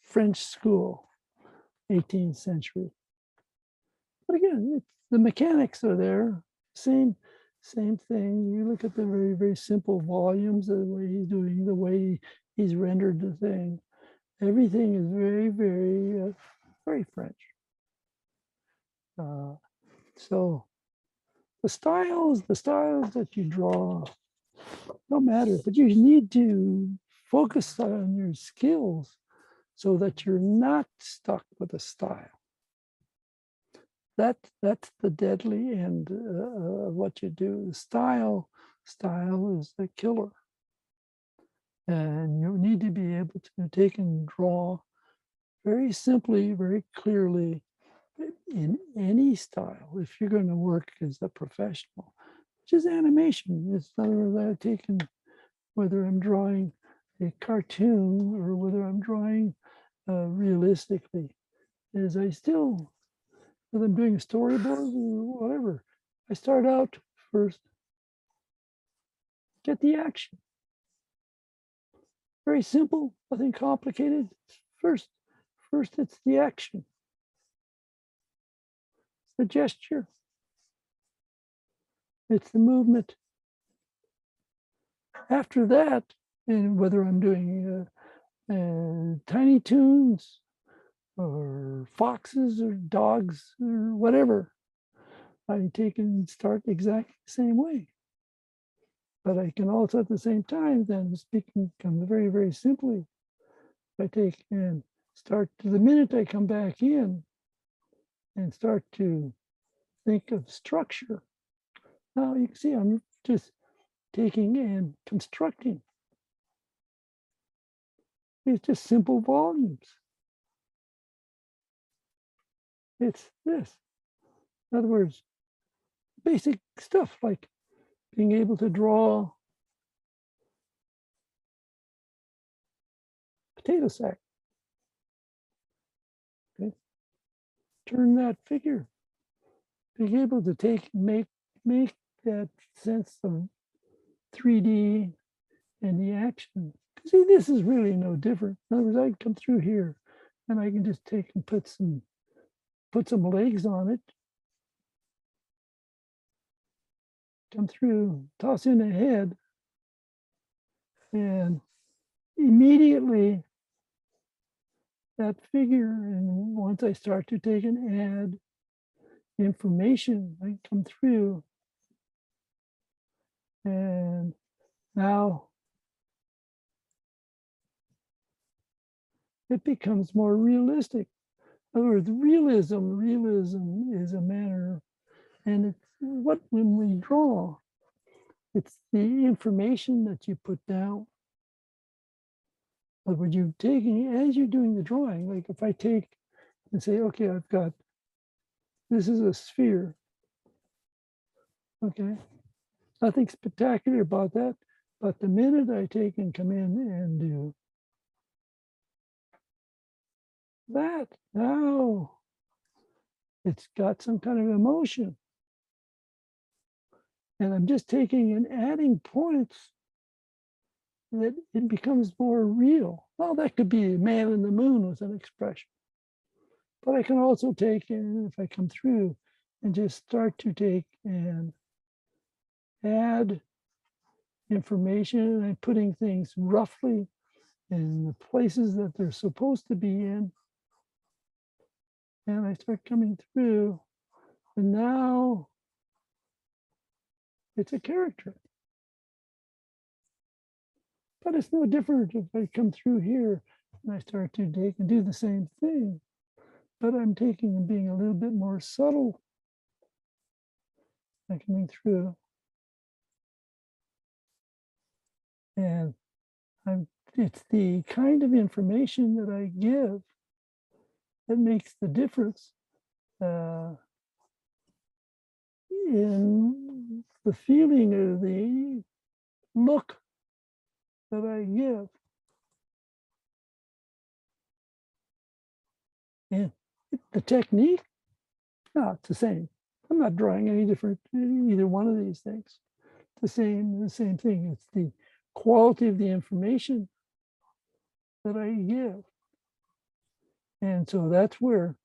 French school, 18th century. But again, the mechanics are there, same thing. You look at the very, very simple volumes, the way he's doing, the way he's rendered the thing. Everything is very, very, very French. So the styles that you draw don't matter, but you need to focus on your skills so that you're not stuck with a style. That's the deadly end of what you do. Style is the killer. And you need to be able to take and draw very simply, very clearly in any style if you're going to work as a professional, which is animation. It's not that I've taken, whether I'm drawing a cartoon or whether I'm drawing realistically, is I still, whether I'm doing a storyboard or whatever, I start out first, get the action. Very simple, nothing complicated. First it's the action. It's the gesture. It's the movement. After that, and whether I'm doing Tiny Toons or foxes or dogs or whatever, I take and start exactly the same way. But I can also at the same time then speaking very, very simply. I take and start the minute I come back in and start to think of structure. Now you can see I'm just taking and constructing. It's just simple volumes. It's this. In other words, basic stuff like being able to draw potato sack. Okay. Turn that figure. Being able to make that sense of 3D and the action. See, this is really no different. In other words, I can come through here and I can just take and put some legs on it. Come through, toss in a head, and immediately that figure, and once I start to take and add information, I come through, and now it becomes more realistic. In other words, realism is a manner, and it's what when we draw, it's the information that you put down. But when you're taking, as you're doing the drawing, like if I take and say, okay, I've got, this is a sphere. Okay, nothing spectacular about that. But the minute I take and come in and do that, now it's got some kind of emotion. And I'm just taking and adding points that it becomes more real. Well, that could be a man in the moon with an expression. But I can also take, and if I come through and just start to take and add information, and I'm putting things roughly in the places that they're supposed to be in. And I start coming through, and now It's a character. But it's no different if I come through here and I start to take and do the same thing. But I'm taking and being a little bit more subtle. I'm coming through. And it's the kind of information that I give that makes the difference in the feeling or the look that I give. And the technique, no, it's the same. I'm not drawing any different either one of these things. The same thing. It's the quality of the information that I give. And so that's where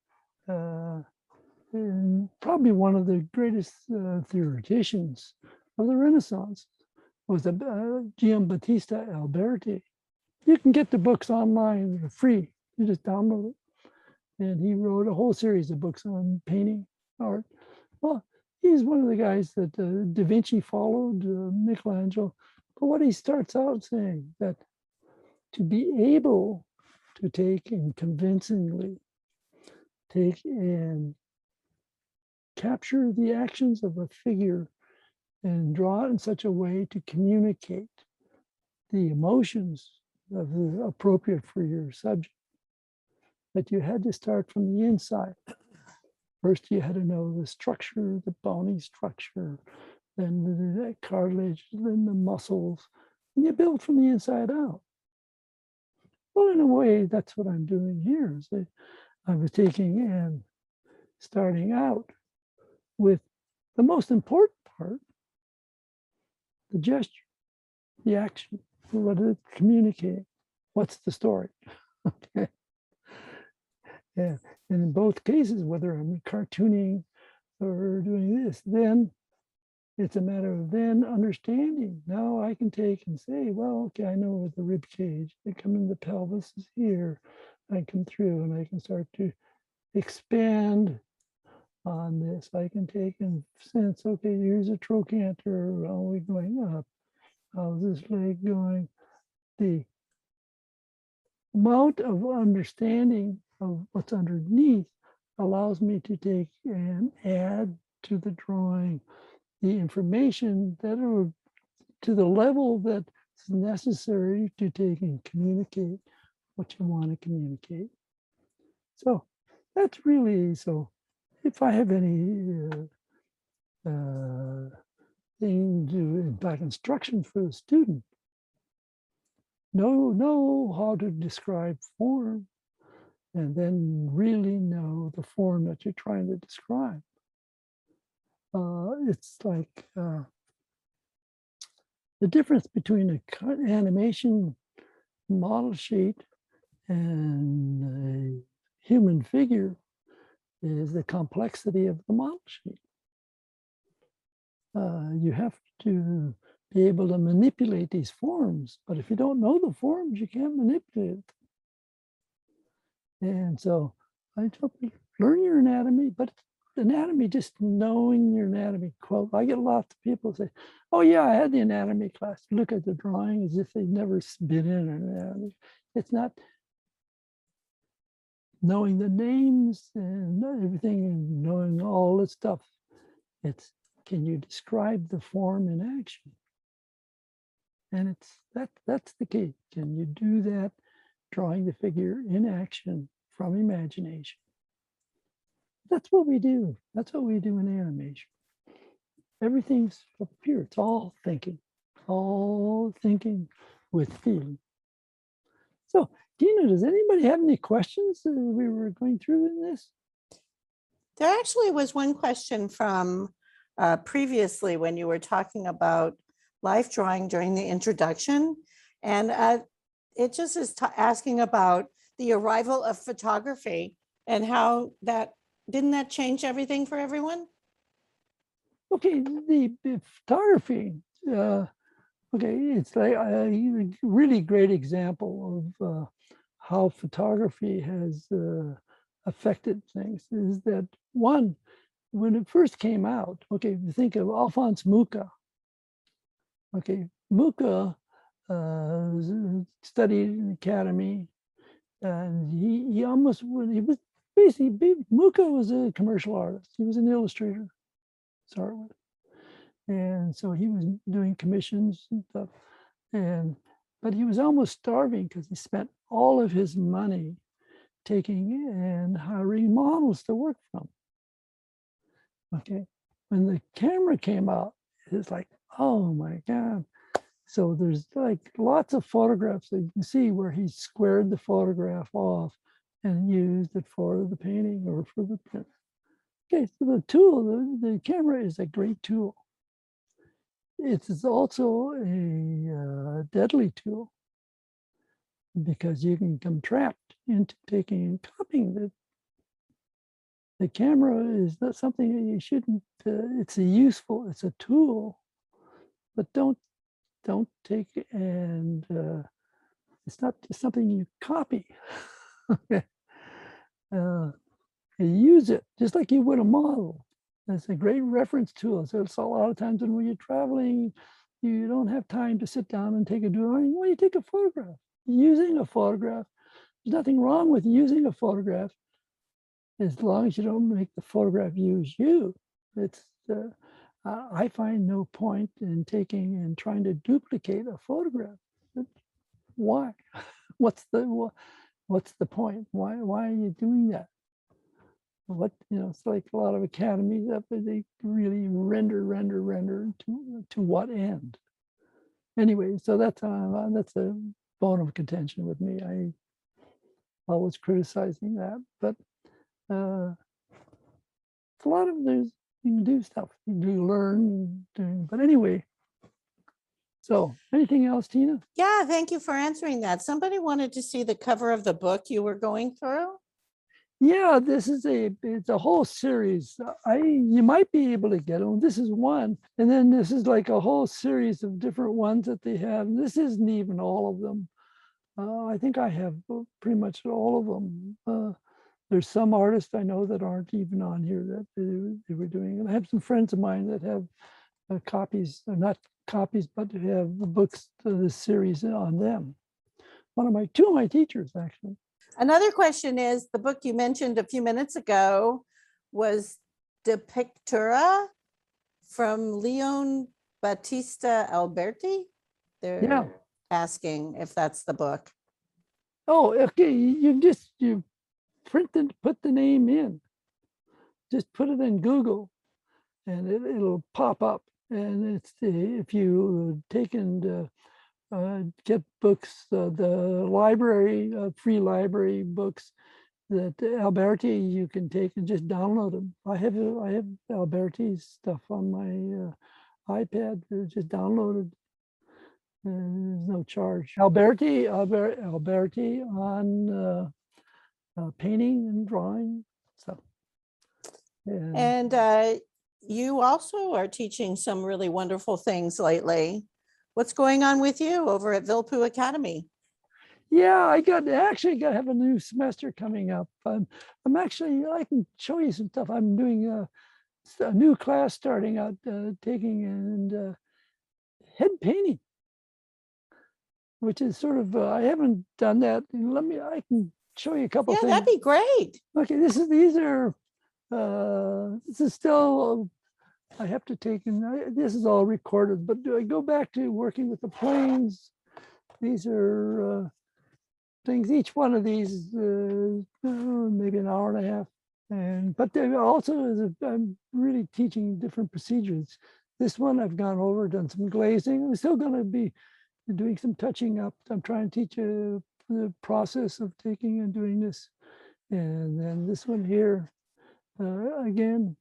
probably one of the greatest theoreticians of the Renaissance was Giambattista Alberti. You can get the books online, they're free. You just download it. And he wrote a whole series of books on painting art. Well, he's one of the guys that Da Vinci followed, Michelangelo. But what he starts out saying, that to be able to take and convincingly take and capture the actions of a figure and draw it in such a way to communicate the emotions of the appropriate for your subject, that you had to start from the inside. First, you had to know the structure, the bony structure, then the cartilage, then the muscles, and you build from the inside out. Well, in a way, that's what I'm doing here. Is I was taking and starting out with the most important part, the gesture, the action. What is it communicating? What's the story? Okay. Yeah. And in both cases, whether I'm cartooning or doing this, then it's a matter of then understanding. Now I can take and say, well, okay, I know with the rib cage, they come in, the pelvis is here. I come through and I can start to expand on this. I can take and sense, okay, here's a trochanter. How are we going up? How's this leg going? The amount of understanding of what's underneath allows me to take and add to the drawing the information that are to the level that's necessary to take and communicate what you want to communicate. So that's really, so if I have any thing to, like instruction for the student, know how to describe form, and then really know the form that you're trying to describe. It's like the difference between an animation model sheet and a human figure is the complexity of the model sheet. You have to be able to manipulate these forms, but if you don't know the forms, you can't manipulate them. And so I tell people, learn your anatomy, but anatomy, just knowing your anatomy. Quote, I get lots of people say, oh yeah, I had the anatomy class. Look at the drawing as if they've never been in an anatomy. It's not knowing the names and everything and knowing all this stuff. It's, can you describe the form in action? And it's that's the key. Can you do that, drawing the figure in action from imagination? That's what we do. That's what we do in animation. Everything's up here. It's all thinking with feeling. So, Tina, does anybody have any questions that we were going through in this? There actually was one question from previously when you were talking about life drawing during the introduction. And it just is asking about the arrival of photography and how that, didn't that change everything for everyone? Okay, the photography, okay, it's like a really great example of how photography has affected things is that one, when it first came out, okay, you think of Alphonse Mucha, Okay, Muka studied in the academy, and he almost he was basically Muka was a commercial artist. He was an illustrator to start with, and so he was doing commissions and stuff. And but he was almost starving because he spent all of his money taking and hiring models to work from. Okay, when the camera came out, it's like, oh my God. So there's like lots of photographs that you can see where he squared the photograph off and used it for the painting or for the print. Okay, so the tool, the camera is a great tool. It is also a deadly tool because you can become trapped into taking and copying it. The camera is not something that you shouldn't, it's a tool, but don't take and it's not just something you copy. You use it just like you would a model. It's a great reference tool. So it's a lot of times when you're traveling, you don't have time to sit down and take a drawing. Well, you take a photograph. Using a photograph, there's nothing wrong with using a photograph as long as you don't make the photograph use you. It's I find no point in taking and trying to duplicate a photograph. Why? What's the point? Why are you doing that? What, it's like a lot of academies up there, they really render to what end? Anyway, so that's a bone of contention with me. I always criticizing that, but it's a lot of there's you can do stuff, you do learn, but anyway. So anything else, Tina? Yeah, thank you for answering that. Somebody wanted to see the cover of the book you were going through. Yeah, it's a whole series. You might be able to get them. This is one, and then this is like a whole series of different ones that they have. This isn't even all of them. I think I have pretty much all of them. There's some artists I know that aren't even on here that they were doing. And I have some friends of mine that have copies, not copies, but have the books of this series on them. Two of my teachers actually. Another question is, the book you mentioned a few minutes ago was De Pictura from Leon Battista Alberti. They're asking if that's the book. Oh, okay. You print and put the name in. Just put it in Google, and it'll pop up. And it's if you take and get books, the library, free library books that Alberti you can take and just download them. I have Alberti's stuff on my iPad. Just downloaded. There's no charge. Alberti on painting and drawing stuff. And you also are teaching some really wonderful things lately. What's going on with you over at Vilppu Academy? Yeah, I actually got to have a new semester coming up. I'm actually, I can show you some stuff. I'm doing a new class starting out, taking and head painting, which is sort of, I haven't done that. I can show you a couple Yeah, things. that'd be great. Okay, this is still, I have to take, and this is all recorded, but do I go back to working with the planes? These are things, each one of these, maybe an hour and a half. But there also is, I'm really teaching different procedures. This one I've gone over, done some glazing. I'm still going to be doing some touching up. I'm trying to teach the process of taking and doing this. And then this one here, again,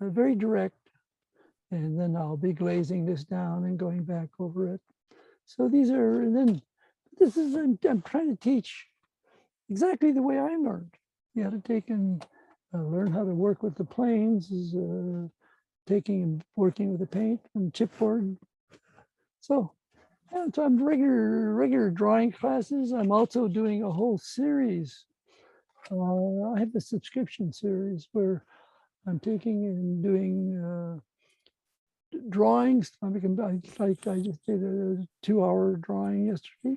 very direct. And then I'll be glazing this down and going back over it. So these are, and then this is, I'm trying to teach exactly the way I learned. You had to take and learn how to work with the planes, is taking and working with the paint and chipboard. So, yeah, so I'm regular drawing classes. I'm also doing a whole series. I have a subscription series where I'm taking and doing drawings. Like I just did a 2-hour drawing yesterday.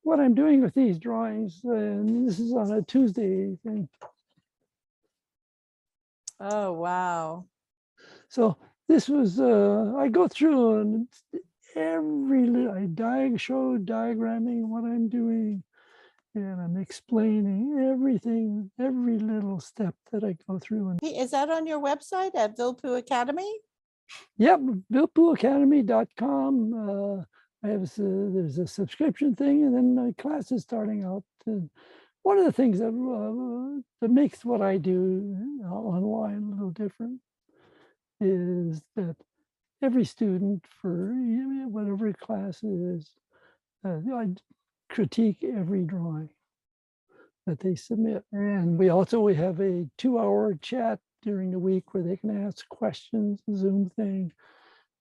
What I'm doing with these drawings, and this is on a Tuesday thing. Oh, wow. So this was, I go through and show diagramming what I'm doing, and I'm explaining everything, every little step that I go through. And Is that on your website at Vilppu Academy? yep, vilppuacademy.com. There's a subscription thing, and then my class is starting out. And one of the things that makes what I do online a little different is that every student, for whatever class it is, I critique every drawing that they submit. And we have a 2-hour chat during the week where they can ask questions, Zoom thing.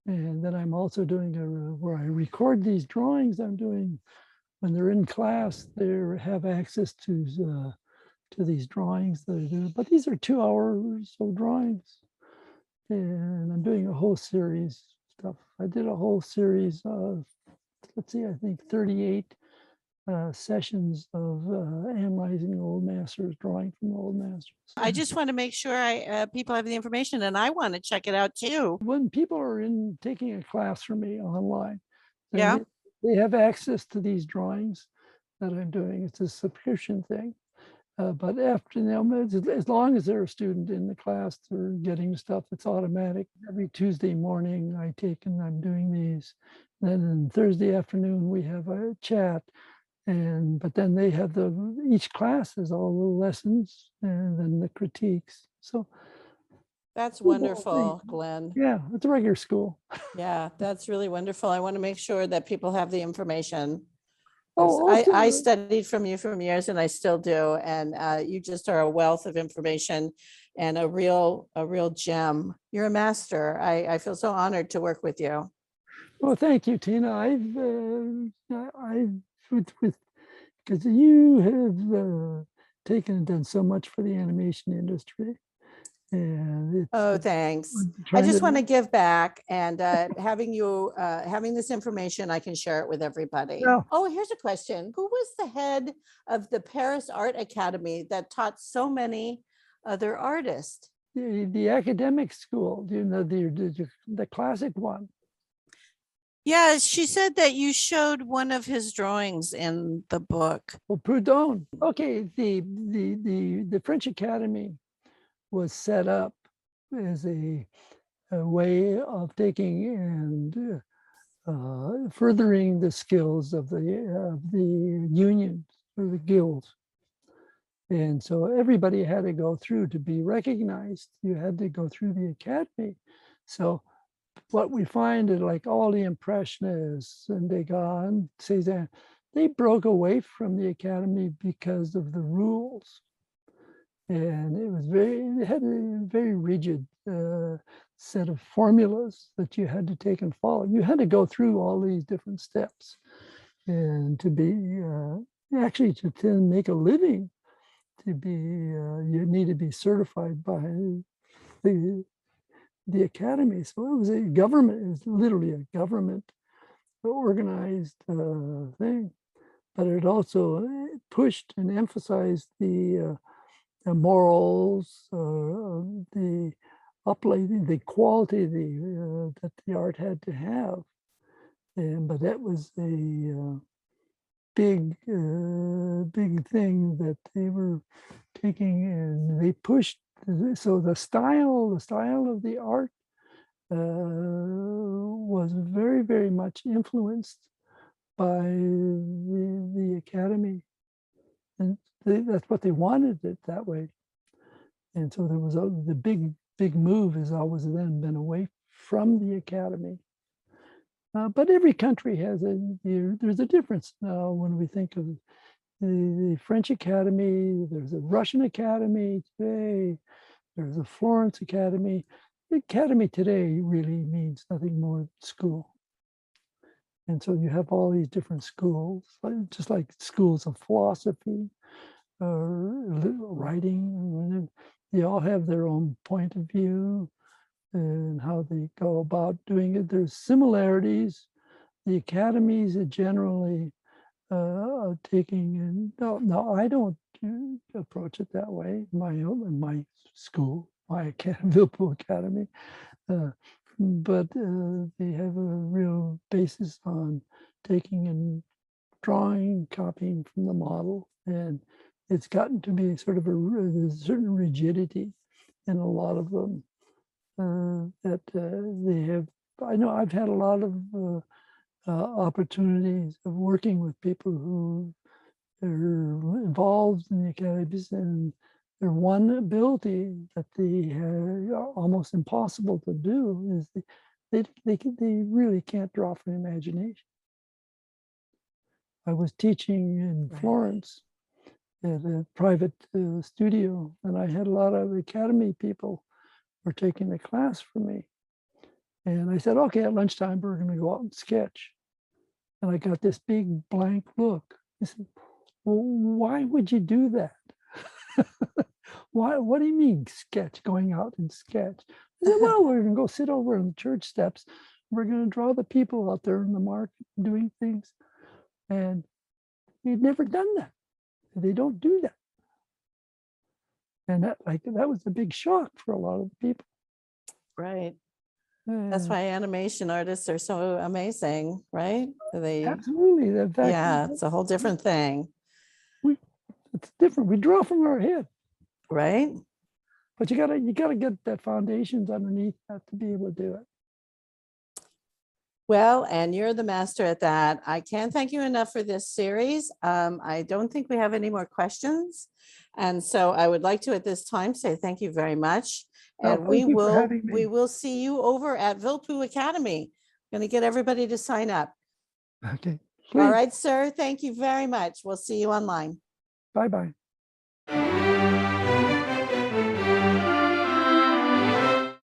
And then I'm also doing where I record these drawings I'm doing. When they're in class, they have access to these drawings that I do. But these are 2 hours of drawings. And I'm doing a whole series stuff. I did a whole series of, let's see, I think 38 sessions of analyzing old masters, drawing from old masters. I just want to make sure people have the information, and I want to check it out too. When people are taking a class from me online, then Yeah. they have access to these drawings that I'm doing. It's a subscription thing. But after as long as they're a student in the class, they're getting stuff. It's automatic. Every Tuesday morning, I'm doing these. Then on Thursday afternoon, we have a chat. But then they have each class has all the lessons and then the critiques. So That's Cool thing. wonderful, Glenn. yeah, it's a regular school. Yeah, that's really wonderful. I want to make sure that people have the information. Oh, I studied from you for years, and I still do. And you just are a wealth of information and a real gem. You're a master. I feel so honored to work with you. well, thank you, Tina. Because you have taken and done so much for the animation industry. And it's Oh, thanks. I trying just to- want to give back, and having this information, I can share it with everybody. Yeah. Oh, here's a question. Who was the head of the Paris Art Academy that taught so many other artists? the academic school, the classic one. Yeah, she said that you showed one of his drawings in the book. Well, Proudhon. Okay, the French Academy was set up as a way of taking and furthering the skills of the unions or the guilds. And so everybody had to go through to be recognized. You had to go through the academy. So what we find is like all the Impressionists and Degas, Cézanne, they broke away from the academy because of the rules. And it had a very rigid set of formulas that you had to take and follow. You had to go through all these different steps. And to be, actually to make a living, you need to be certified by the academy. So it was literally a government organized thing. But it also pushed and emphasized the morals, the uplighting, the quality that the art had to have. But that was a big thing that they were taking, and they pushed. So the style of the art was very, very much influenced by the academy, and that's what they wanted it that way. And so there was the big move has always then been away from the academy. But every country has there's a difference now when we think of the French Academy. There's a Russian Academy today. There's a Florence Academy. The academy today really means nothing more than school. And so you have all these different schools, just like schools of philosophy or writing. They all have their own point of view. and how they go about doing it. There's similarities. The academies are generally taking, and no, I don't approach it that way. In my school, my Vilppu Academy, but they have a real basis on taking and drawing, copying from the model, and it's gotten to be sort of a certain rigidity in a lot of them that they have. I know I've had a lot of opportunities of working with people who are involved in the academies, and their one ability that they have almost impossible to do is they really can't draw from imagination. I was teaching in Right. Florence at a private studio, and I had a lot of academy people were taking the class from me. And I said, okay, at lunchtime, we're going to go out and sketch. And I got this big blank look. I said, well, why would you do that? Why? What do you mean sketch, going out and sketch? I said, well, we're going to go sit over on the church steps. We're going to draw the people out there in the market doing things. And they'd never done that. They don't do that. And that was a big shock for a lot of the people. Right. That's why animation artists are so amazing, right? Absolutely. In fact, yeah, it's a whole different thing. It's different. We draw from our head. Right. But you gotta get that foundations underneath that to be able to do it. Well, and you're the master at that. I can't thank you enough for this series. I don't think we have any more questions. And so I would like to at this time say thank you very much. And Thank you for having me. we will see you over at Vilppu Academy. Going to get everybody to sign up. Okay. All right, sir. Thank you very much. We'll see you online. Bye-bye.